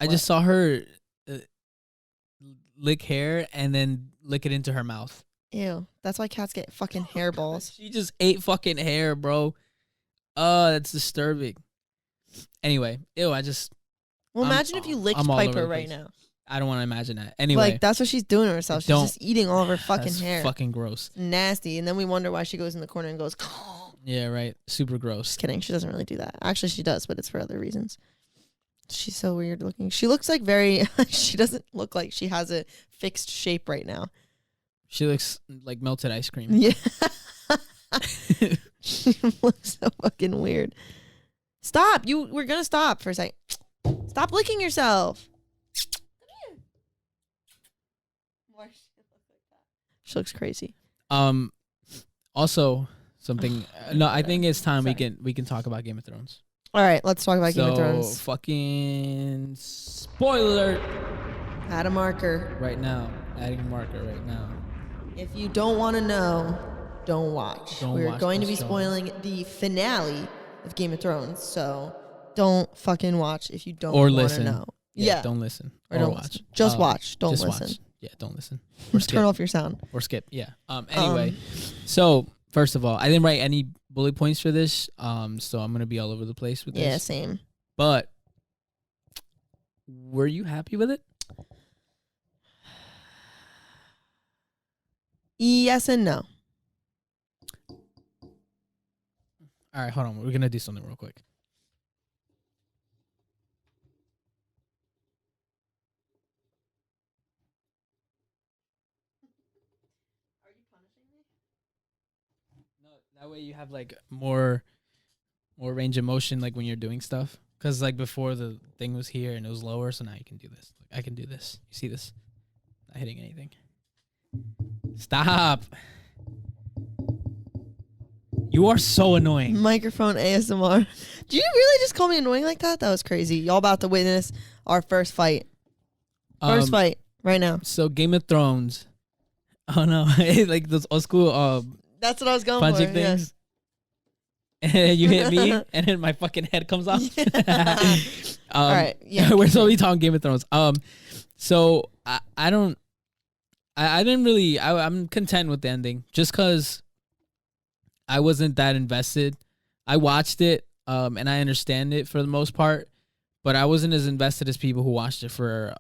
I just saw her lick hair and then lick it into her mouth. Ew, that's why cats get fucking hairballs. She just ate fucking hair, bro. Oh, that's disturbing. Anyway, Well, imagine if you licked I'm all over Piper the right place. now. I don't want to imagine that. Anyway, Like, that's what she's doing to herself. She's Don't. just eating all of her fucking that's hair. fucking gross. Nasty. And then we wonder why she goes in the corner and goes, Yeah, right. Super gross. just kidding. She doesn't really do that. Actually, she does, but it's for other reasons. She's so weird looking. She looks like she doesn't look like she has a fixed shape right now. She looks like melted ice cream. Yeah. She looks so fucking weird. Stop. We're going to stop for a second. Stop licking yourself. She looks crazy. Also something. No, I think it's time Sorry. we can talk about Game of Thrones. All right, let's talk about Game of Thrones. Fucking spoiler alert Add a marker. right now. Adding a marker right now. If you don't want to know, don't watch. Don't We're watch going to this be show. spoiling the finale of Game of Thrones, so don't fucking watch if you don't Or want to listen. know. Yeah, don't listen or or don't watch. listen. Just watch. Don't just listen. Watch. Yeah, don't listen. Or skip. Turn off your sound. Or skip. Yeah. Anyway, so first of all, I didn't write any bullet points for this. So I'm gonna be all over the place with Yeah, this. same. But were you happy with it? Yes and no. All right, hold on. We're gonna do something real quick. No, that way you have like more range of motion, like when you're doing stuff. Cause like before the thing was here and it was lower, so now you can do this. Like I can do this. You see this? Not hitting anything. Stop. You are so annoying. Microphone ASMR. Do you really just call me annoying like that? That was crazy. Y'all about to witness our first fight. First fight right now. So Game of Thrones. Oh no, like those old school That's what I was going punching for. things. And you hit me, and then my fucking head comes off. All right. Yeah. We're totally talking Game of Thrones. So I didn't really. I'm content with the ending, just cause I wasn't that invested. I watched it, and I understand it for the most part, but I wasn't as invested as people who watched it for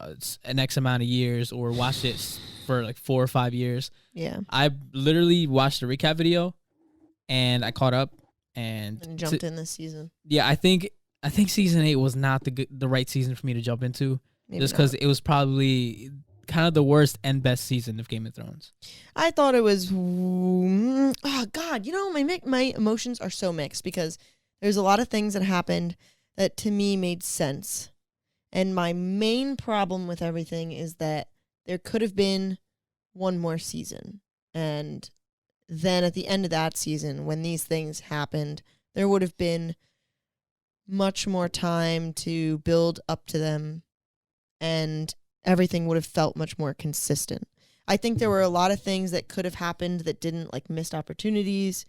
an X amount of years or watched it for like 4 or 5 years. Yeah. I literally watched a recap video, and I caught up. And jumped in this season. Yeah, I think season 8 was not the right season for me to jump into, Maybe just not. because it was probably kind of the worst and best season of Game of Thrones. I thought it was. Oh God, my emotions are so mixed because there's a lot of things that happened that to me made sense, and my main problem with everything is that there could have been one more season, and then at the end of that season, when these things happened, there would have been much more time to build up to them, and everything would have felt much more consistent. I think there were a lot of things that could have happened that didn't, like missed opportunities.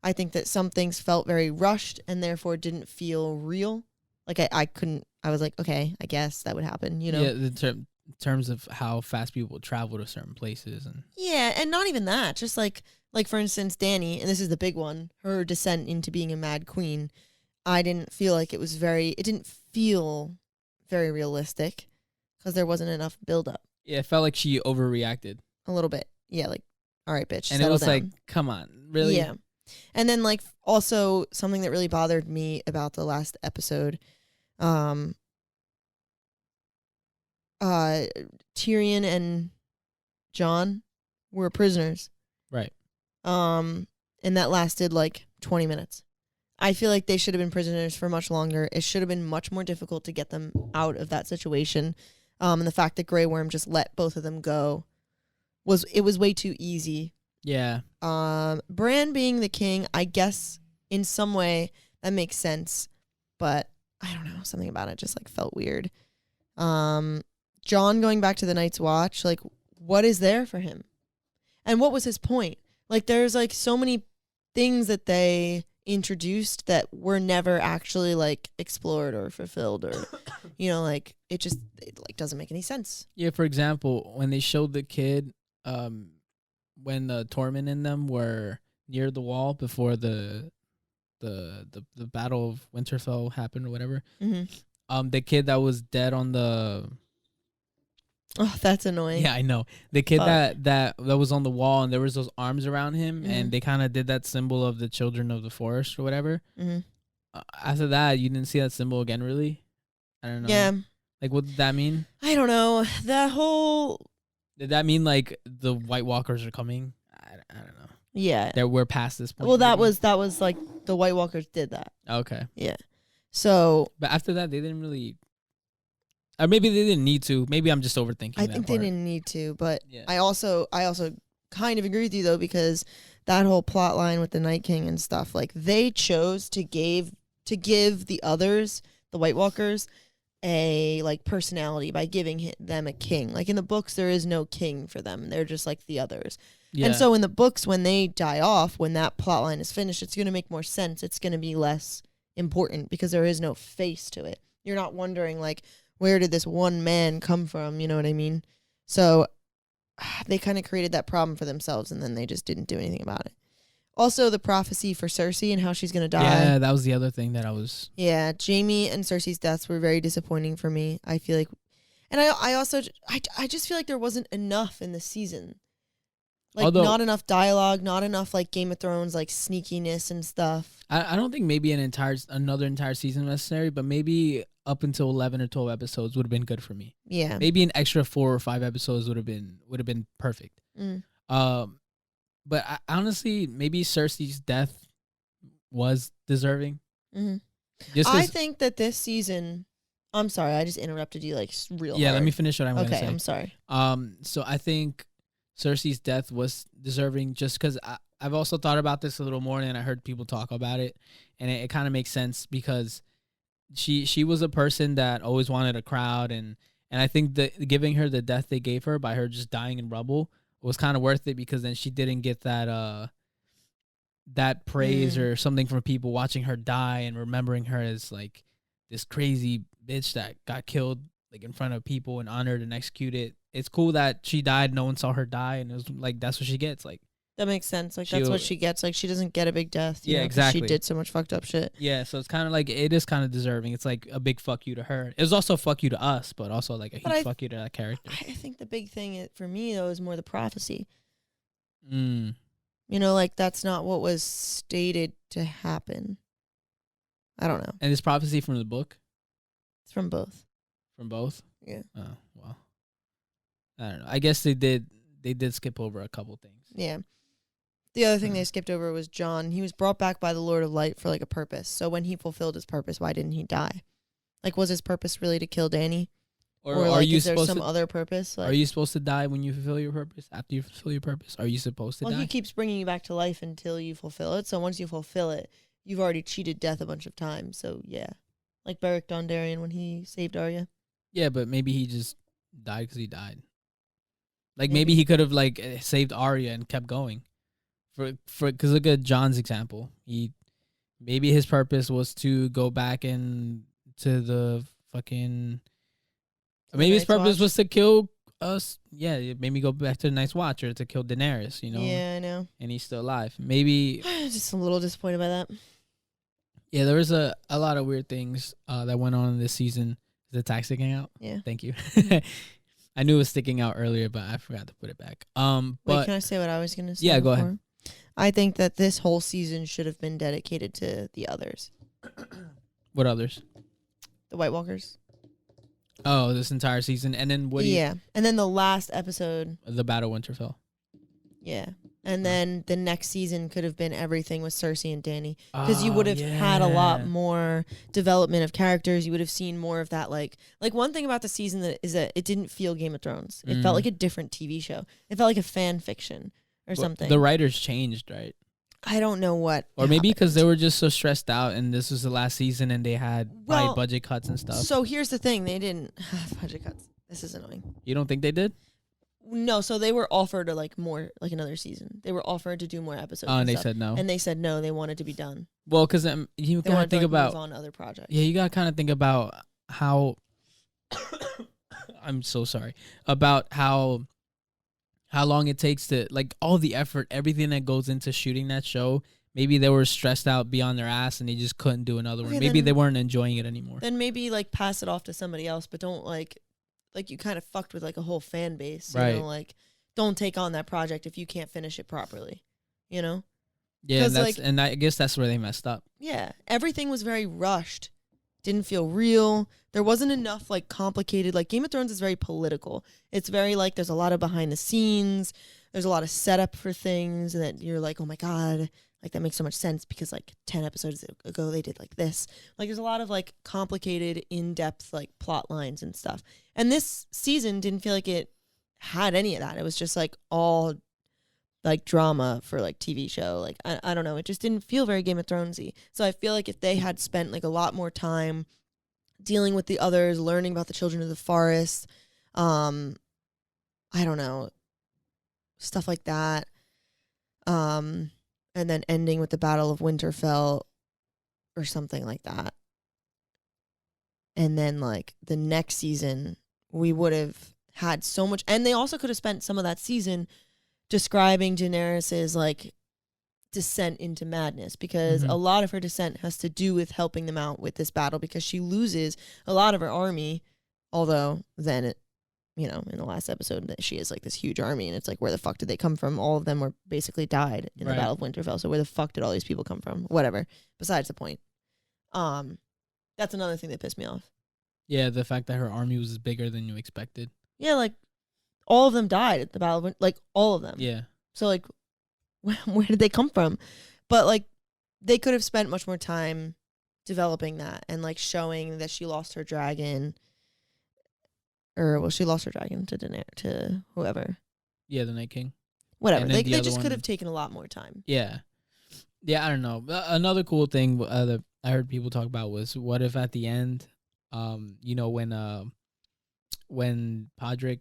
I think that some things felt very rushed and therefore didn't feel real. Like I couldn't, I was like, okay, I guess that would happen, you know? Yeah, in terms of how fast people travel to certain places and Yeah, and not even that. Just like for instance, Dany, and this is the big one, her descent into being a mad queen. I didn't feel like it didn't feel very realistic because there wasn't enough build up. yeah, it felt like she overreacted. A little bit. Yeah, like, all right, bitch, And it settle was down. like, come on, really? Yeah. And then like also something that really bothered me about the last episode, um uh Tyrion and Jon were prisoners. Right. And that lasted like 20 minutes. I feel like they should have been prisoners for much longer. It should have been much more difficult to get them out of that situation. And the fact that Grey Worm just let both of them go was way too easy. Yeah. Bran being the king, I guess in some way that makes sense, but I don't know, something about it just like felt weird. Jon going back to the Night's Watch, like what is there for him? And what was his point? Like there's like so many things that they introduced that were never actually like explored or fulfilled or you know, like it like doesn't make any sense. Yeah, for example, when they showed the kid when Tormund and them were near the wall before the Battle of Winterfell happened or whatever. Mm-hmm. The kid that was dead on the Oh, that's annoying. Yeah, I know. The kid that was on the wall and there was those arms around him and they kind of did that symbol of the children of the forest or whatever. Mm-hmm. After that, you didn't see that symbol again, really? I don't know. Yeah. Like, what did that mean? I don't know. That whole... Did that mean, like, the White Walkers are coming? I don't know. Yeah. That we're past this point. Well, that was like the White Walkers did that. Okay. Yeah. So... But after that, they didn't really... Or maybe they didn't need to. Maybe I'm just overthinking I that think part. they didn't need to, but Yeah. I also kind of agree with you though, because that whole plot line with the Night King and stuff, like they chose to give the others, the White Walkers, a like personality by giving them a king. Like in the books, there is no king for them; they're just like the others. Yeah. And so in the books, when they die off, when that plot line is finished, it's going to make more sense. It's going to be less important because there is no face to it. You're not wondering like, where did this one man come from? You know what I mean? So they kind of created that problem for themselves, and then they just didn't do anything about it. Also, the prophecy for Cersei and how she's going to die. Yeah, that was the other thing that I was... Yeah, Jaime and Cersei's deaths were very disappointing for me. I feel like... And I also... I just feel like there wasn't enough in the season. Like, not enough dialogue, not enough, like, Game of Thrones, like, sneakiness and stuff. I don't think maybe another entire season necessary, but maybe up until 11 or 12 episodes would have been good for me. Yeah. Maybe an extra 4 or 5 episodes would have been perfect. But honestly, maybe Cersei's death was deserving. Mm-hmm. I think that this season... I'm sorry, I just interrupted you, like, real hard. Let me finish what I'm going to say. Okay, I'm sorry. So I think Cersei's death was deserving just because I've also thought about this a little more and I heard people talk about it, and it kind of makes sense because she was a person that always wanted a crowd, and I think that giving her the death they gave her by her just dying in rubble was kind of worth it, because then she didn't get that praise or something from people watching her die and remembering her as like this crazy bitch that got killed like in front of people and honored and executed. It's cool that she died, no one saw her die, and it was like that's what she gets. Like that makes sense. Like that's what she gets. Like she doesn't get a big death. Yeah, exactly. She did so much fucked up shit. Yeah, so it's kind of like it is kind of deserving. It's like a big fuck you to her. It was also a fuck you to us, but also like a huge fuck you to that character. I think the big thing for me though is more the prophecy. You know, like that's not what was stated to happen. I don't know. And this prophecy from the book? It's from both. From both? Yeah. Oh, well. I don't know. I guess they did skip over a couple things. Yeah. The other thing they skipped over was Jon. He was brought back by the Lord of Light for like a purpose. So when he fulfilled his purpose, why didn't he die? Like, was his purpose really to kill Dany? Or like, are you is there some other purpose? Like, are you supposed to die when you fulfill your purpose? After you fulfill your purpose, are you supposed to die? Well, he keeps bringing you back to life until you fulfill it. So once you fulfill it, you've already cheated death a bunch of times. So yeah, like Beric Dondarrion when he saved Arya. Yeah, but maybe he just died because he died. Like maybe he could have like saved Arya and kept going. Because look at John's example. Maybe his purpose was to go back and to the fucking. Maybe his purpose was to kill us. Yeah, maybe go back to the Night's Watch or to kill Daenerys. You know. Yeah, I know. And he's still alive. Maybe. Just a little disappointed by that. Yeah, there was a lot of weird things that went on in this season. Is the tag sticking out? Yeah. Thank you. I knew it was sticking out earlier, but I forgot to put it back. But wait, can I say what I was gonna say? Yeah, go ahead. I think that this whole season should have been dedicated to the others. What others? The White Walkers. Oh, this entire season, and then what? And then the last episode. The Battle of Winterfell. Yeah. And then the next season could have been everything with Cersei and Dany. Because you would have had a lot more development of characters. You would have seen more of that. Like one thing about the season is that it didn't feel Game of Thrones. It felt like a different TV show. It felt like a fan fiction or something. The writers changed, right? I don't know what. Or maybe because they were just so stressed out and this was the last season and they had high budget cuts and stuff. So here's the thing. They didn't have budget cuts. This is annoying. You don't think they did? No, so they were offered more another season. They were offered to do more episodes. Oh, and they said no. And they said no. They wanted to be done. Well, because you gotta think about move on other projects. Yeah, you gotta kind of think about how. I'm so sorry about how long it takes to like all the effort, everything that goes into shooting that show. Maybe they were stressed out beyond their ass and they just couldn't do another one. Maybe they weren't enjoying it anymore. Then maybe pass it off to somebody else, but don't like you kind of fucked with a whole fan base. You know, don't take on that project if you can't finish it properly. You know? Yeah, and I guess that's where they messed up. Yeah, everything was very rushed. Didn't feel real. There wasn't enough complicated. Game of Thrones is very political. It's very there's a lot of behind the scenes. There's a lot of setup for things, and that you're like, oh my god, that makes so much sense because 10 episodes ago they did this. There's a lot of complicated, in-depth plot lines and stuff. And this season didn't feel like it had any of that. It was just all drama for TV show. I don't know. It just didn't feel very Game of Thronesy. So I feel like if they had spent a lot more time dealing with the others, learning about the Children of the Forest, I don't know, stuff like that. And then ending with the Battle of Winterfell or something like that. And then the next season we would have had so much, and they also could have spent some of that season describing Daenerys's descent into madness, because a lot of her descent has to do with helping them out with this battle, because she loses a lot of her army, although then in the last episode that she has this huge army, and it's where the fuck did they come from? All of them were basically died in the Battle of Winterfell. So where the fuck did all these people come from? Whatever. Besides the point. That's another thing that pissed me off. Yeah, the fact that her army was bigger than you expected. Yeah, all of them died at the Battle of all of them. Yeah. So where did they come from? But they could have spent much more time developing that and showing that she lost her dragon. Or she lost her dragon to whoever. Yeah, the Night King. Whatever. They just could have taken a lot more time. Yeah. Yeah, I don't know. Another cool thing that I heard people talk about was what if at the end, when Podrick,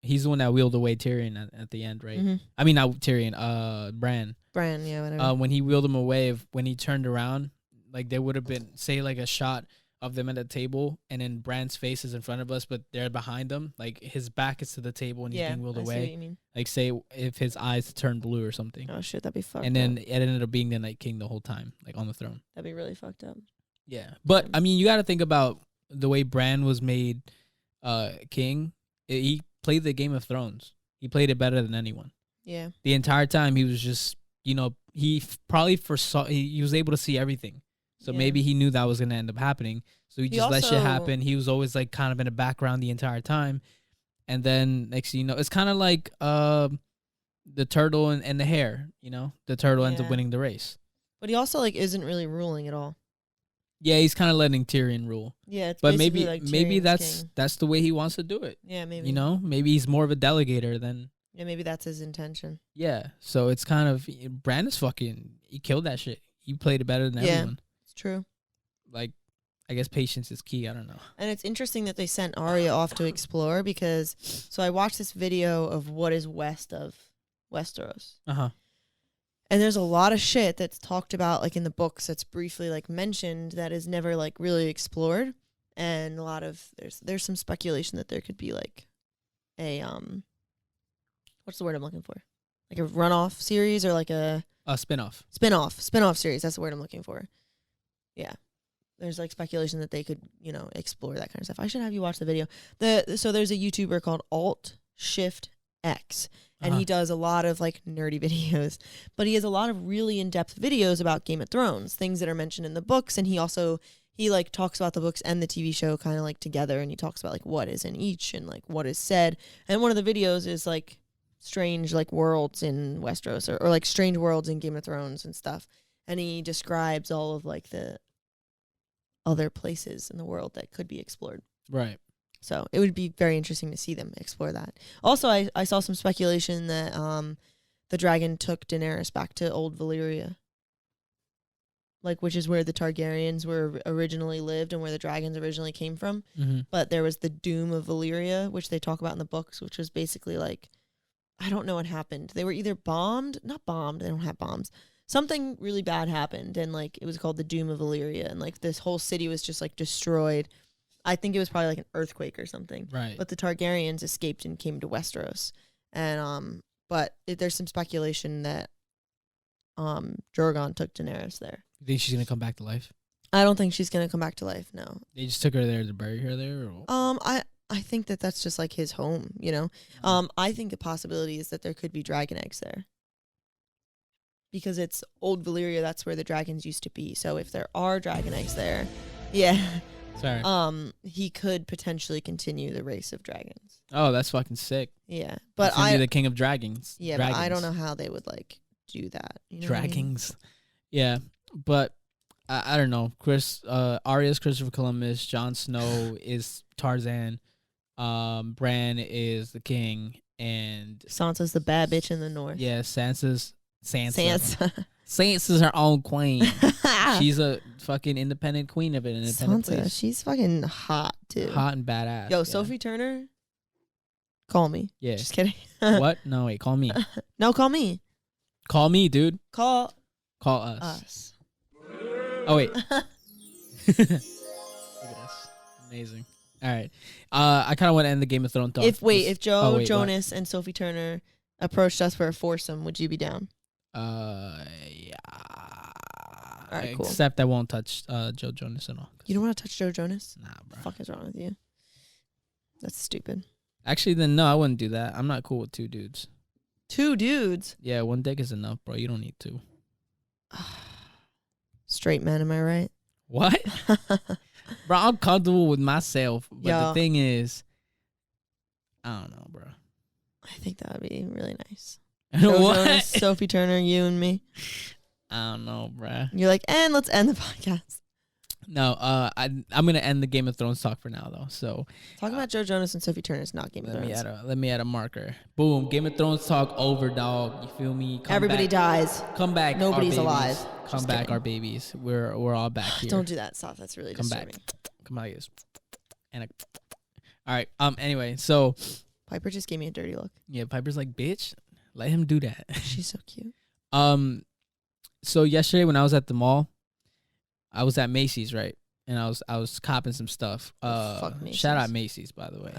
he's the one that wheeled away Tyrion at the end, right? Mm-hmm. I mean, not Tyrion, Bran. Bran, yeah, whatever. When he wheeled him away, when he turned around, there would have been, say, a shot of them at a table, and then Bran's face is in front of us, but they're behind him. His back is to the table, and he's being wheeled away. See what you mean. Say if his eyes turned blue or something. Oh shit, that'd be fucked. And then it ended up being the Night King the whole time, on the throne. That'd be really fucked up. Yeah, but I mean, you got to think about the way Bran was made king. He played the Game of Thrones. He played it better than anyone. Yeah. The entire time he was just, he probably foresaw. He was able to see everything. So maybe he knew that was going to end up happening. So he just let shit happen. He was always kind of in the background the entire time. And then next thing you know, it's kind of like the turtle and the hare, the turtle ends up winning the race. But he also isn't really ruling at all. Yeah, he's kind of letting Tyrion rule. Yeah, it's but maybe that's the way he wants to do it. Yeah, maybe. Maybe he's more of a delegator than. Yeah, maybe that's his intention. Yeah, so it's kind of Bran is fucking. He killed that shit. He played it better than everyone. It's true. I guess patience is key. I don't know. And it's interesting that they sent Arya off to explore because, so I watched this video of what is west of Westeros. Uh-huh. And there's a lot of shit that's talked about like in the books that's briefly like mentioned that is never like really explored. And a lot of there's some speculation that there could be like a what's the word I'm looking for? Like a runoff series or like a Spin-off. Spin-off series. That's the word I'm looking for. Yeah. There's like speculation that they could, you know, explore that kind of stuff. I should have you watch the video. So there's a YouTuber called Alt Shift X. And he does a lot of like nerdy videos, but he has a lot of really in-depth videos about Game of Thrones, things that are mentioned in the books. And he like talks about the books and the TV show kind of like together. And he talks about like what is in each and like what is said. And one of the videos is like strange like worlds in Westeros or like strange worlds in Game of Thrones and stuff. And he describes all of like the other places in the world that could be explored. Right. So it would be very interesting to see them explore that. Also, I saw some speculation that the dragon took Daenerys back to Old Valyria, like which is where the Targaryens were originally lived and where the dragons originally came from. Mm-hmm. But there was the Doom of Valyria, which they talk about in the books, which was basically like, I don't know what happened. They were either not bombed. They don't have bombs. Something really bad happened, and like it was called the Doom of Valyria, and like this whole city was just like destroyed. I think it was probably like an earthquake or something. Right. But the Targaryens escaped and came to Westeros. And there's some speculation that Drogon took Daenerys there. You think she's gonna come back to life? I don't think she's gonna come back to life, no. They just took her there to bury her there? Or? I think that's just like his home, you know. I think the possibility is that there could be dragon eggs there. Because it's Old Valyria, that's where the dragons used to be. So if there are dragon eggs there, yeah. Sorry. He could potentially continue the race of dragons. Oh, that's fucking sick. Yeah, but be the king of dragons. Yeah, dragons. But I don't know how they would like do that. You know dragons. Yeah, but I don't know. Arya's Christopher Columbus. Jon Snow is Tarzan. Bran is the king, and Sansa's the bad bitch in the north. Yeah, Sansa. Sansa's her own queen. She's a fucking independent queen of an independent place. She's fucking hot too. Hot and badass. Yo, Sophie Turner, call me. Yeah. Just kidding. What? No, wait. Call me. No, call me. Call me, dude. Call us. Oh wait. Look at this. Amazing. All right. I kind of want to end the Game of Thrones talk. If Joe Jonas and Sophie Turner approached us for a foursome, would you be down? Yeah. All right, cool. Except I won't touch Joe Jonas at all. You don't want to touch Joe Jonas? Nah, bro. What the fuck is wrong with you? That's stupid. Actually, then no, I wouldn't do that. I'm not cool with two dudes. Two dudes? Yeah, one dick is enough, bro. You don't need two. Straight men, am I right? What? Bro, I'm comfortable with myself, but the thing is, I don't know, bro. I think that would be really nice. What? Jonas, Sophie Turner, you and me. I don't know, bro. You're like, and let's end the podcast. No, I'm gonna end the Game of Thrones talk for now, though. So talking about Joe Jonas and Sophie Turner is not Game of Thrones. Let me add a marker. Boom, Game of Thrones talk over, dog. You feel me? Everybody dies. Come back. Nobody's alive. Come back, our babies. We're all back here. Don't do that. Stop. That's really disturbing. Come back. And all right. Anyway, so Piper just gave me a dirty look. Yeah, Piper's like, bitch, let him do that. She's so cute. So yesterday when I was at the mall, I was at Macy's, right? And I was copping some stuff. Fuck Macy's. Shout out Macy's, by the way.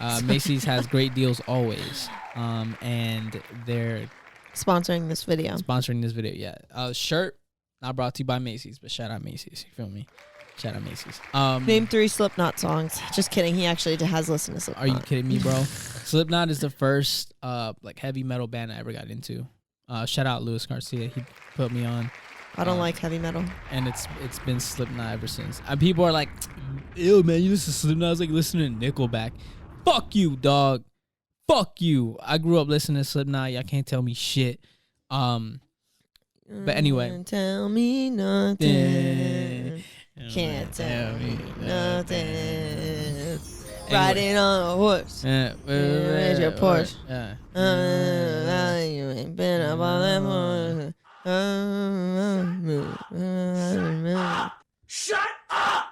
Oh. Macy's has great deals always. And they're sponsoring this video. Yeah. Shirt not brought to you by Macy's, but shout out Macy's. You feel me? Shout out Macy's. Name 3 Slipknot songs. Just kidding. He actually has listened to Slipknot. Are you kidding me, bro? Slipknot is the first like heavy metal band I ever got into. Shout out Luis Garcia. He put me on. I don't like heavy metal. And it's been Slipknot ever since. People are like, ew, man, you listen to Slipknot? I was like listening to Nickelback. Fuck you, dog. Fuck you. I grew up listening to Slipknot. Y'all can't tell me shit. But anyway. Tell me nothing. Can't tell me nothing. Riding on a horse. Where's your Porsche? You ain't been up on that horse. Shut up!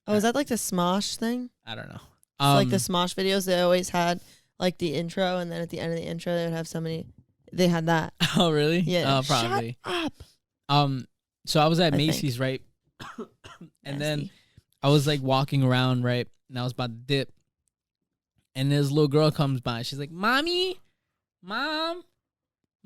Oh, is that like the Smosh thing? I don't know. So like the Smosh videos, they always had like the intro, and then at the end of the intro, they would have somebody. They had that. Oh, really? Yeah. Probably. Shut up. So I was at I think. Macy's, right? And then Nasty. I was like walking around, right? And I was about to dip. And this little girl comes by. She's like, Mommy, Mom.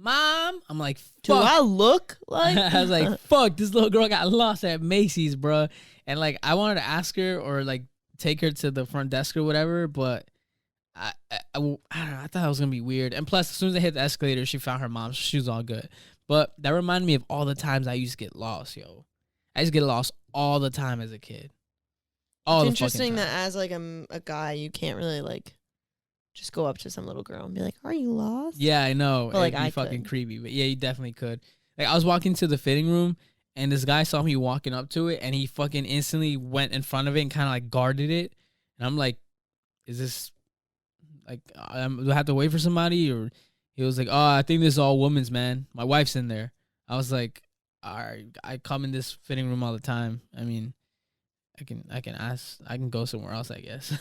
I'm like, fuck. Do I look like? I was like, fuck, this little girl got lost at Macy's, bro. And like, I wanted to ask her or like take her to the front desk or whatever, but I don't know, I thought it was gonna be weird. And plus, as soon as I hit the escalator, she found her mom. So she was all good. But that reminded me of all the times I used to get lost, yo. I used to get lost all the time as a kid. All It's the interesting fucking time. that as like a guy, you can't really like just go up to some little girl and be like, "Are you lost?" Yeah, I know. But, like, It'd be I fucking could. creepy. But yeah, you definitely could. Like, I was walking to the fitting room, and this guy saw me walking up to it, and he fucking instantly went in front of it and kind of like guarded it. And I'm like, is this like, do I have to wait for somebody? Or he was like, oh, I think this is all women's, man. My wife's in there. I was like, all right, I come in this fitting room all the time. I mean, I can ask, I can go somewhere else, I guess.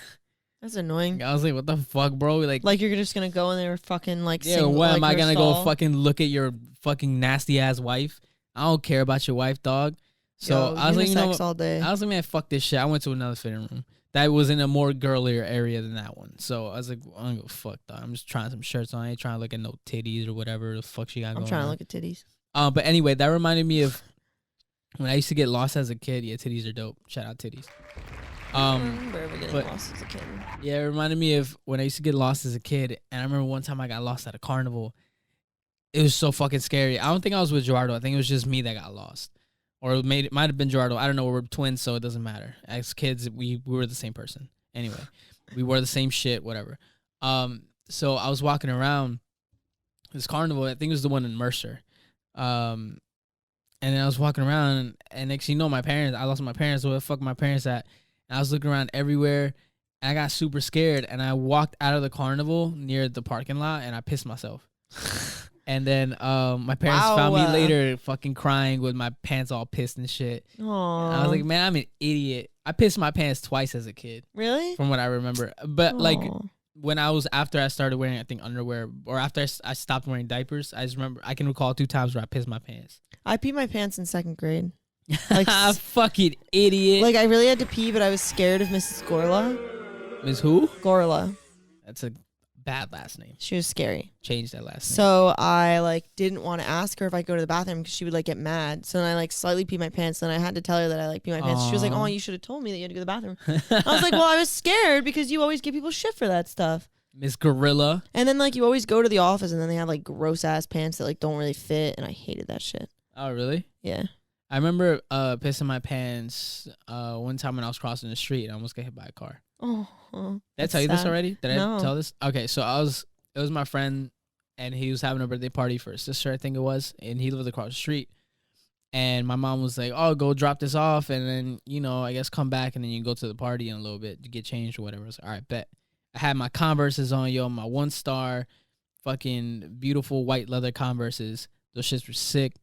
That's annoying. I was like, what the fuck, bro? Like you're just gonna go in there fucking like yeah, sing, what like, am I your gonna stall? go fucking look at your fucking nasty ass wife? I don't care about your wife, dog. So Yo, I was like, you know, unisex all day. I was like, man, fuck this shit. I went to another fitting room that was in a more girlier area than that one. So I was like, I don't give a fuck, dog. I'm just trying some shirts on. I ain't trying to look at no titties or whatever the fuck she got I'm going trying on. to look at titties. But anyway, that reminded me of when I used to get lost as a kid. Yeah, titties are dope. Shout out titties. I remember ever getting but- lost as a kid. Yeah, it reminded me of when I used to get lost as a kid. And I remember one time I got lost at a carnival. It was so fucking scary. I don't think I was with Gerardo. I think it was just me that got lost. Or it might have been Gerardo. I don't know. We're twins, so it doesn't matter. As kids, we were the same person. Anyway, we wore the same shit, whatever. So I was walking around this carnival. I think it was the one in Mercer. And then I was walking around, and next thing you know, I lost my parents. Where the fuck my parents at? And I was looking around everywhere, and I got super scared. And I walked out of the carnival near the parking lot, and I pissed myself. And then my parents found me later fucking crying with my pants all pissed and shit. Aww. And I was like, man, I'm an idiot. I pissed my pants twice as a kid, really? from what I remember. But like Aw. when after I started wearing, I think, underwear, or after I stopped wearing diapers, I just remember, I can recall 2 times where I pissed my pants. I peed my pants in 2nd grade. Like, Fucking idiot. like I really had to pee, but I was scared of Mrs. Gorla. Miss who? Gorla. That's a bad last name. She was scary. Change that last name. So I like didn't want to ask her if I go to the bathroom because she would like get mad. So then I like slightly peed my pants. Then I had to tell her that I like peed my pants. She was like, Aw. "Oh, you should have told me that you had to go to the bathroom." I was like, "Well, I was scared because you always give people shit for that stuff." Miss Gorilla. And then like you always go to the office and then they have like gross ass pants that like don't really fit, and I hated that shit. Oh, really? Yeah. I remember pissing my pants one time when I was crossing the street. And I almost got hit by a car. Oh. Did I tell you this sad. already? Did No. I tell this? Okay, so it was my friend, and he was having a birthday party for his sister, I think it was, and he lived across the street. And my mom was like, oh, go drop this off, and then, you know, I guess come back, and then you can go to the party in a little bit to get changed or whatever. I was like, all right, bet. I had my Converses on, yo, my 1-star fucking beautiful white leather Converses. Those shits were sick.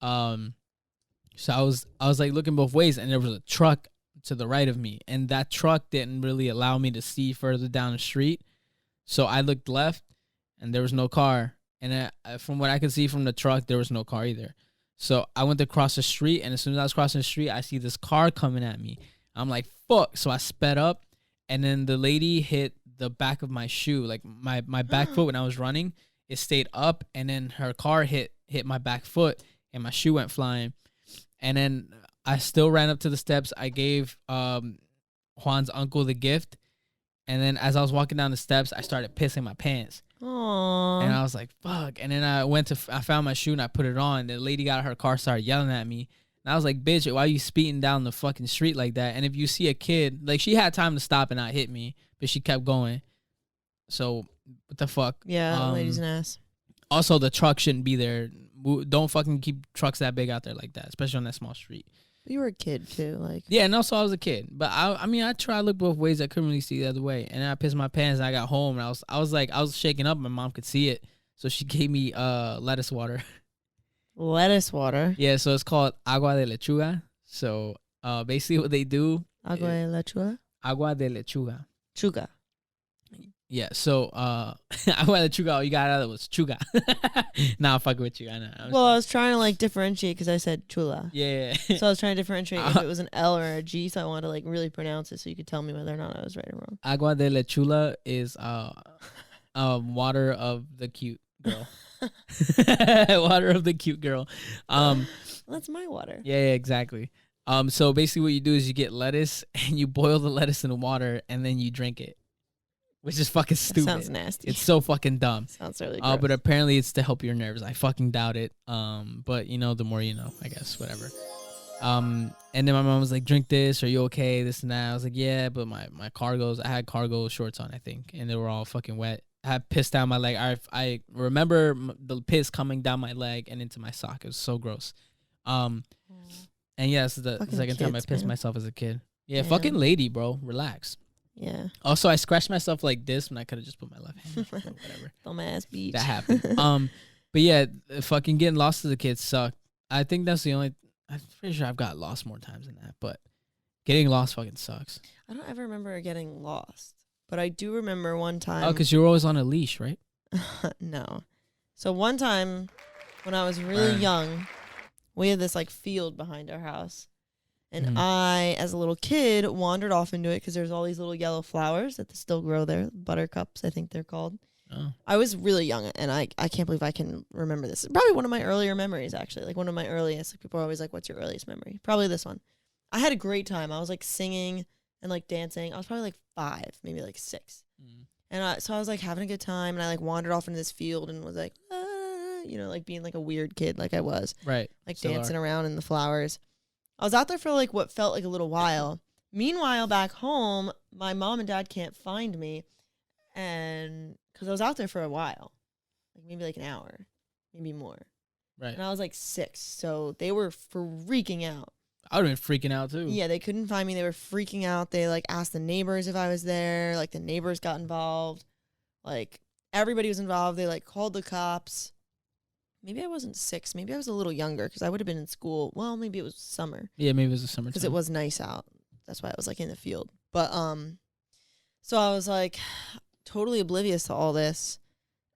So I was like looking both ways, and there was a truck to the right of me, and that truck didn't really allow me to see further down the street. So I looked left, and there was no car. And from what I could see from the truck, there was no car either. So I went to cross the street, and as soon as I was crossing the street, I see this car coming at me. I'm like, fuck. So I sped up, and then the lady hit the back of my shoe, like my back foot when I was running. It stayed up, and then her car hit my back foot, and my shoe went flying. And then I still ran up to the steps. I gave Juan's uncle the gift. And then as I was walking down the steps, I started pissing my pants. Aww. And I was like, fuck. And then I found my shoe and I put it on. The lady got out of her car, started yelling at me. And I was like, bitch, why are you speeding down the fucking street like that? And if you see a kid, like, she had time to stop and not hit me, but she kept going. So what the fuck? Yeah, that lady's an ass. Also, the truck shouldn't be there. Don't fucking keep trucks that big out there like that, especially on that small street. You were a kid too, like. Yeah, and also I was a kid, but I mean, I tried to look both ways. I couldn't really see the other way, and then I pissed my pants. And I got home, and I was shaking up. My mom could see it, so she gave me lettuce water. Lettuce water. Yeah, so it's called agua de lechuga. So basically, what they do Agua de lechuga. Agua de lechuga. Chuga. Yeah, so agua de lechuga, all you got out of it was chuga. Nah, I'm fucking with you. I know. Well, I was trying to like differentiate because I said chula. Yeah. So I was trying to differentiate if it was an L or a G. So I wanted to like really pronounce it so you could tell me whether or not I was right or wrong. Agua de lechuga is water of the cute girl. Water of the cute girl. Well, that's my water. Yeah, exactly. So basically what you do is you get lettuce and you boil the lettuce in the water and then you drink it. Which is fucking stupid. That sounds nasty. It's so fucking dumb. Sounds really gross. But apparently it's to help your nerves. I fucking doubt it. But you know, the more you know, I guess, whatever. And then my mom was like, drink this, are you okay? This and that. I was like, yeah, but my cargos, I had cargo shorts on, I think, and they were all fucking wet. I had piss down my leg. I remember the piss coming down my leg and into my sock. It was so gross. And yeah, this is the second time I pissed myself as a kid. Yeah, fucking lady, bro. Relax. Yeah. Also, I scratched myself like this when I could have just put my left hand. Whatever. Dumbass beach. That happened. But yeah, fucking getting lost as a kid sucked. I think that's the only. I'm pretty sure I've got lost more times than that, but getting lost fucking sucks. I don't ever remember getting lost, but I do remember one time. Oh, because you were always on a leash, right? No. So one time when I was really young, we had this like field behind our house. And I, as a little kid, wandered off into it because there's all these little yellow flowers that still grow there. Buttercups, I think they're called. Oh. I was really young, and I can't believe I can remember this. It's probably one of my earlier memories, actually. Like, one of my earliest. Like, people are always like, what's your earliest memory? Probably this one. I had a great time. I was, like, singing and, like, dancing. I was probably, like, 5, maybe, like, 6. And so I was, like, having a good time, and I, like, wandered off into this field and was, like, you know, like, being, like, a weird kid like I was. Right. Like, dancing around in the flowers. I was out there for like what felt like a little while. Meanwhile, back home, my mom and dad can't find me, and because I was out there for a while, like maybe like an hour, maybe more. Right. And I was like 6, so they were freaking out. I would have been freaking out too. Yeah, they couldn't find me. They were freaking out. They like asked the neighbors if I was there. Like the neighbors got involved. Like everybody was involved. They like called the cops. Maybe I wasn't 6. Maybe I was a little younger because I would have been in school. Well, maybe it was summer. Yeah, maybe it was the summertime. Because it was nice out. That's why I was like in the field. But so I was like totally oblivious to all this.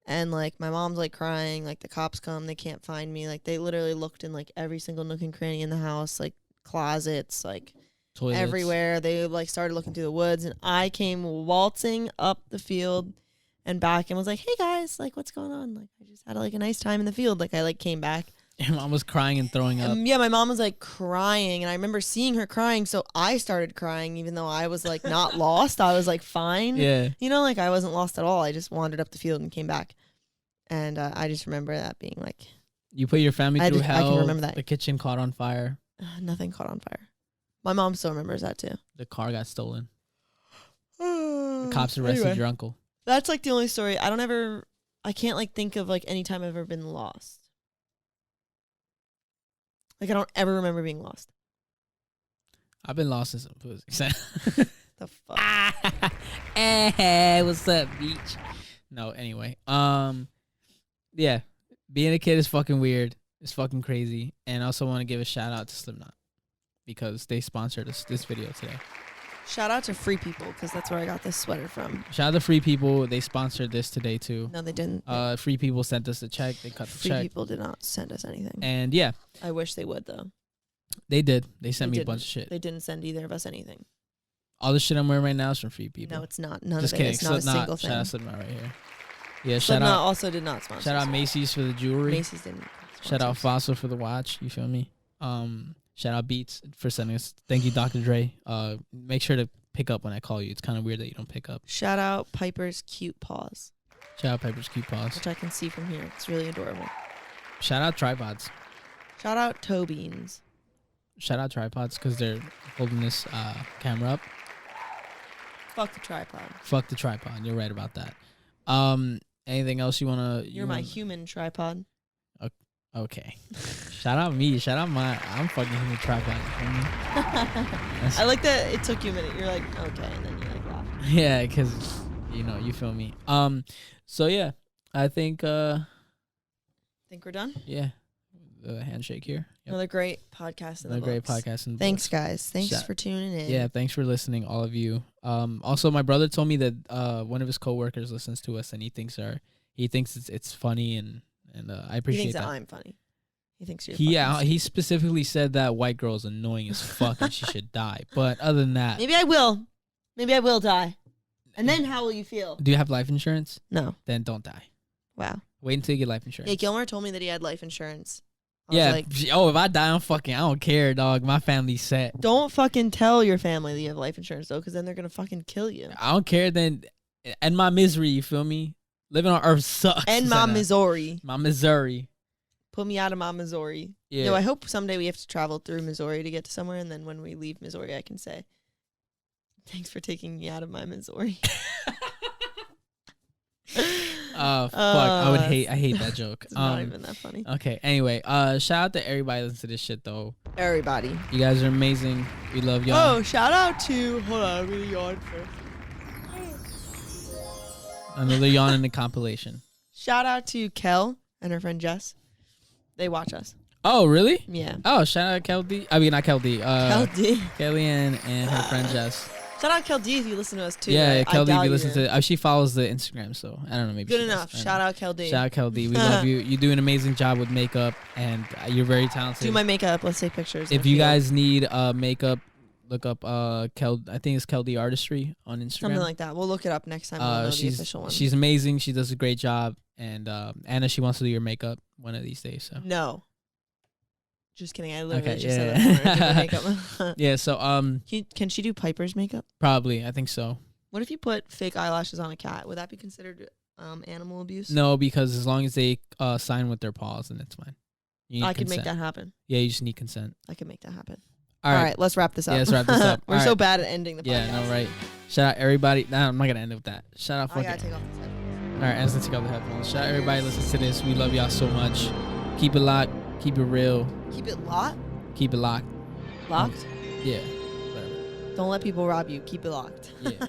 And like my mom's like crying. Like the cops come. They can't find me. Like they literally looked in like every single nook and cranny in the house. Like closets. Like toilets. Everywhere. They like started looking through the woods. And I came waltzing up the field and back and was like, hey guys, like what's going on? Like I just had like a nice time in the field. Like I like came back. Your mom was crying and throwing up. Yeah, my mom was like crying, and I remember seeing her crying, so I started crying even though I was like not lost. I was like fine. Yeah. You know, like I wasn't lost at all. I just wandered up the field and came back. And I just remember that being like, you put your family through hell. I can remember that. The kitchen caught on fire. Nothing caught on fire. My mom still remembers that too. The car got stolen. The cops arrested your uncle. That's like the only story. I can't like think of like any time I've ever been lost. Like I don't ever remember being lost. I've been lost since I was the fuck. Hey, what's up, beach? No, anyway. Yeah. Being a kid is fucking weird. It's fucking crazy. And I also want to give a shout out to Slipknot because they sponsored this video today. Shout out to Free People because that's where I got this sweater from. Shout out to Free People. They sponsored this today too. No, they didn't. Free People sent us a check. They cut the check. Free People did not send us anything. And yeah. I wish they would though. They did. They sent me a bunch of shit. They didn't send either of us anything. All the shit I'm wearing right now is from Free People. No, it's not. None Just of kidding. it. It's not a single thing. Shout out Slipknot right here. Yeah, Slipknot also did not sponsor. Shout out Macy's for the jewelry. Macy's didn't. Shout out Fossil for the watch. You feel me? Shout out Beats for sending us. Thank you, Dr. Dre. Make sure to pick up when I call you. It's kind of weird that you don't pick up. Shout out Piper's cute paws. Shout out Piper's cute paws. Which I can see from here. It's really adorable. Shout out tripods. Shout out toe beans. Shout out tripods because they're holding this camera up. Fuck the tripod. Fuck the tripod. You're right about that. Anything else you wanna? You're my human tripod. Okay. Shout out me. Shout out I'm fucking human tripod. I like that it took you a minute. You're like, okay, and then you like laugh. Yeah, because you feel me. So yeah, I think. Think we're done? Yeah. The handshake here. Another great podcast in the Another great books. podcast in the Thanks, books. guys. Thanks for tuning in. Yeah, thanks for listening, all of you. Also, my brother told me that one of his coworkers listens to us, and he thinks it's funny, and I appreciate he thinks that. I'm funny. He thinks you're He specifically said that white girl is annoying as fuck and she should die. But other than that, maybe I will die. And then how will you feel? do you have life insurance? No. Then don't die. Wow. Wait until you get life insurance. Yeah, Gilmar told me that he had life insurance. I was Yeah. like, If I die, I don't care, dog. My family's set. don't fucking tell your family that you have life insurance, though, because then they're going to fucking kill you. I don't care then. And my misery, you feel me? Living on Earth sucks. And my Missouri. My Missouri. Put me out of my Missouri. Yeah. No, I hope someday we have to travel through Missouri to get to somewhere, and then when we leave Missouri, I can say, thanks for taking me out of my Missouri. Fuck. I hate that joke. It's not even that funny. Okay. Anyway, shout out to everybody listening to this shit though. Everybody. You guys are amazing. We love y'all. Oh, shout out to, hold on, I'm going to yawn first. Another yawn in the compilation. Shout out to Kel and her friend Jess. They watch us. Oh, really? Yeah. Oh, shout out Kel D. I mean, not Kel D. Kel D. Kellyanne and her friend Jess. Shout out Kel D if you listen to us too. Yeah, Kel D, if you value listen her. to she follows the Instagram, so I don't know. Maybe Good she does. enough. I don't Shout know. out Kel D. Shout out Kel D. We love you. You do an amazing job with makeup, and you're very talented. Do my makeup. Let's take pictures. If you guys need makeup, look up Kel. I think it's Kel D Artistry on Instagram. Something like that. We'll look it up next time. We'll know the official one. She's amazing. She does a great job, and Anna, she wants to do your makeup one of these days. So no. Just kidding. I literally Okay, just yeah. said that. For her makeup. yeah. So Can she do Piper's makeup? probably I think so. What if you put fake eyelashes on a cat? Would that be considered animal abuse? No, because as long as they sign with their paws, then it's fine. You need I could make consent. that happen. Yeah, you just need consent. I could make that happen. All right. Let's wrap this up. Yeah, let's wrap this up. We're All so right. bad at ending the podcast. Yeah, no, right. Shout out everybody. Nah, I'm not gonna end it with that. Shout out I fucking. gotta take off this headphone. All right, as I take off the headphones. Shout out everybody listen to this. We love y'all so much. Keep it locked. Keep it real. Keep it locked. Keep it locked. Locked? Yeah. Whatever. Don't let people rob you. Keep it locked. Yeah.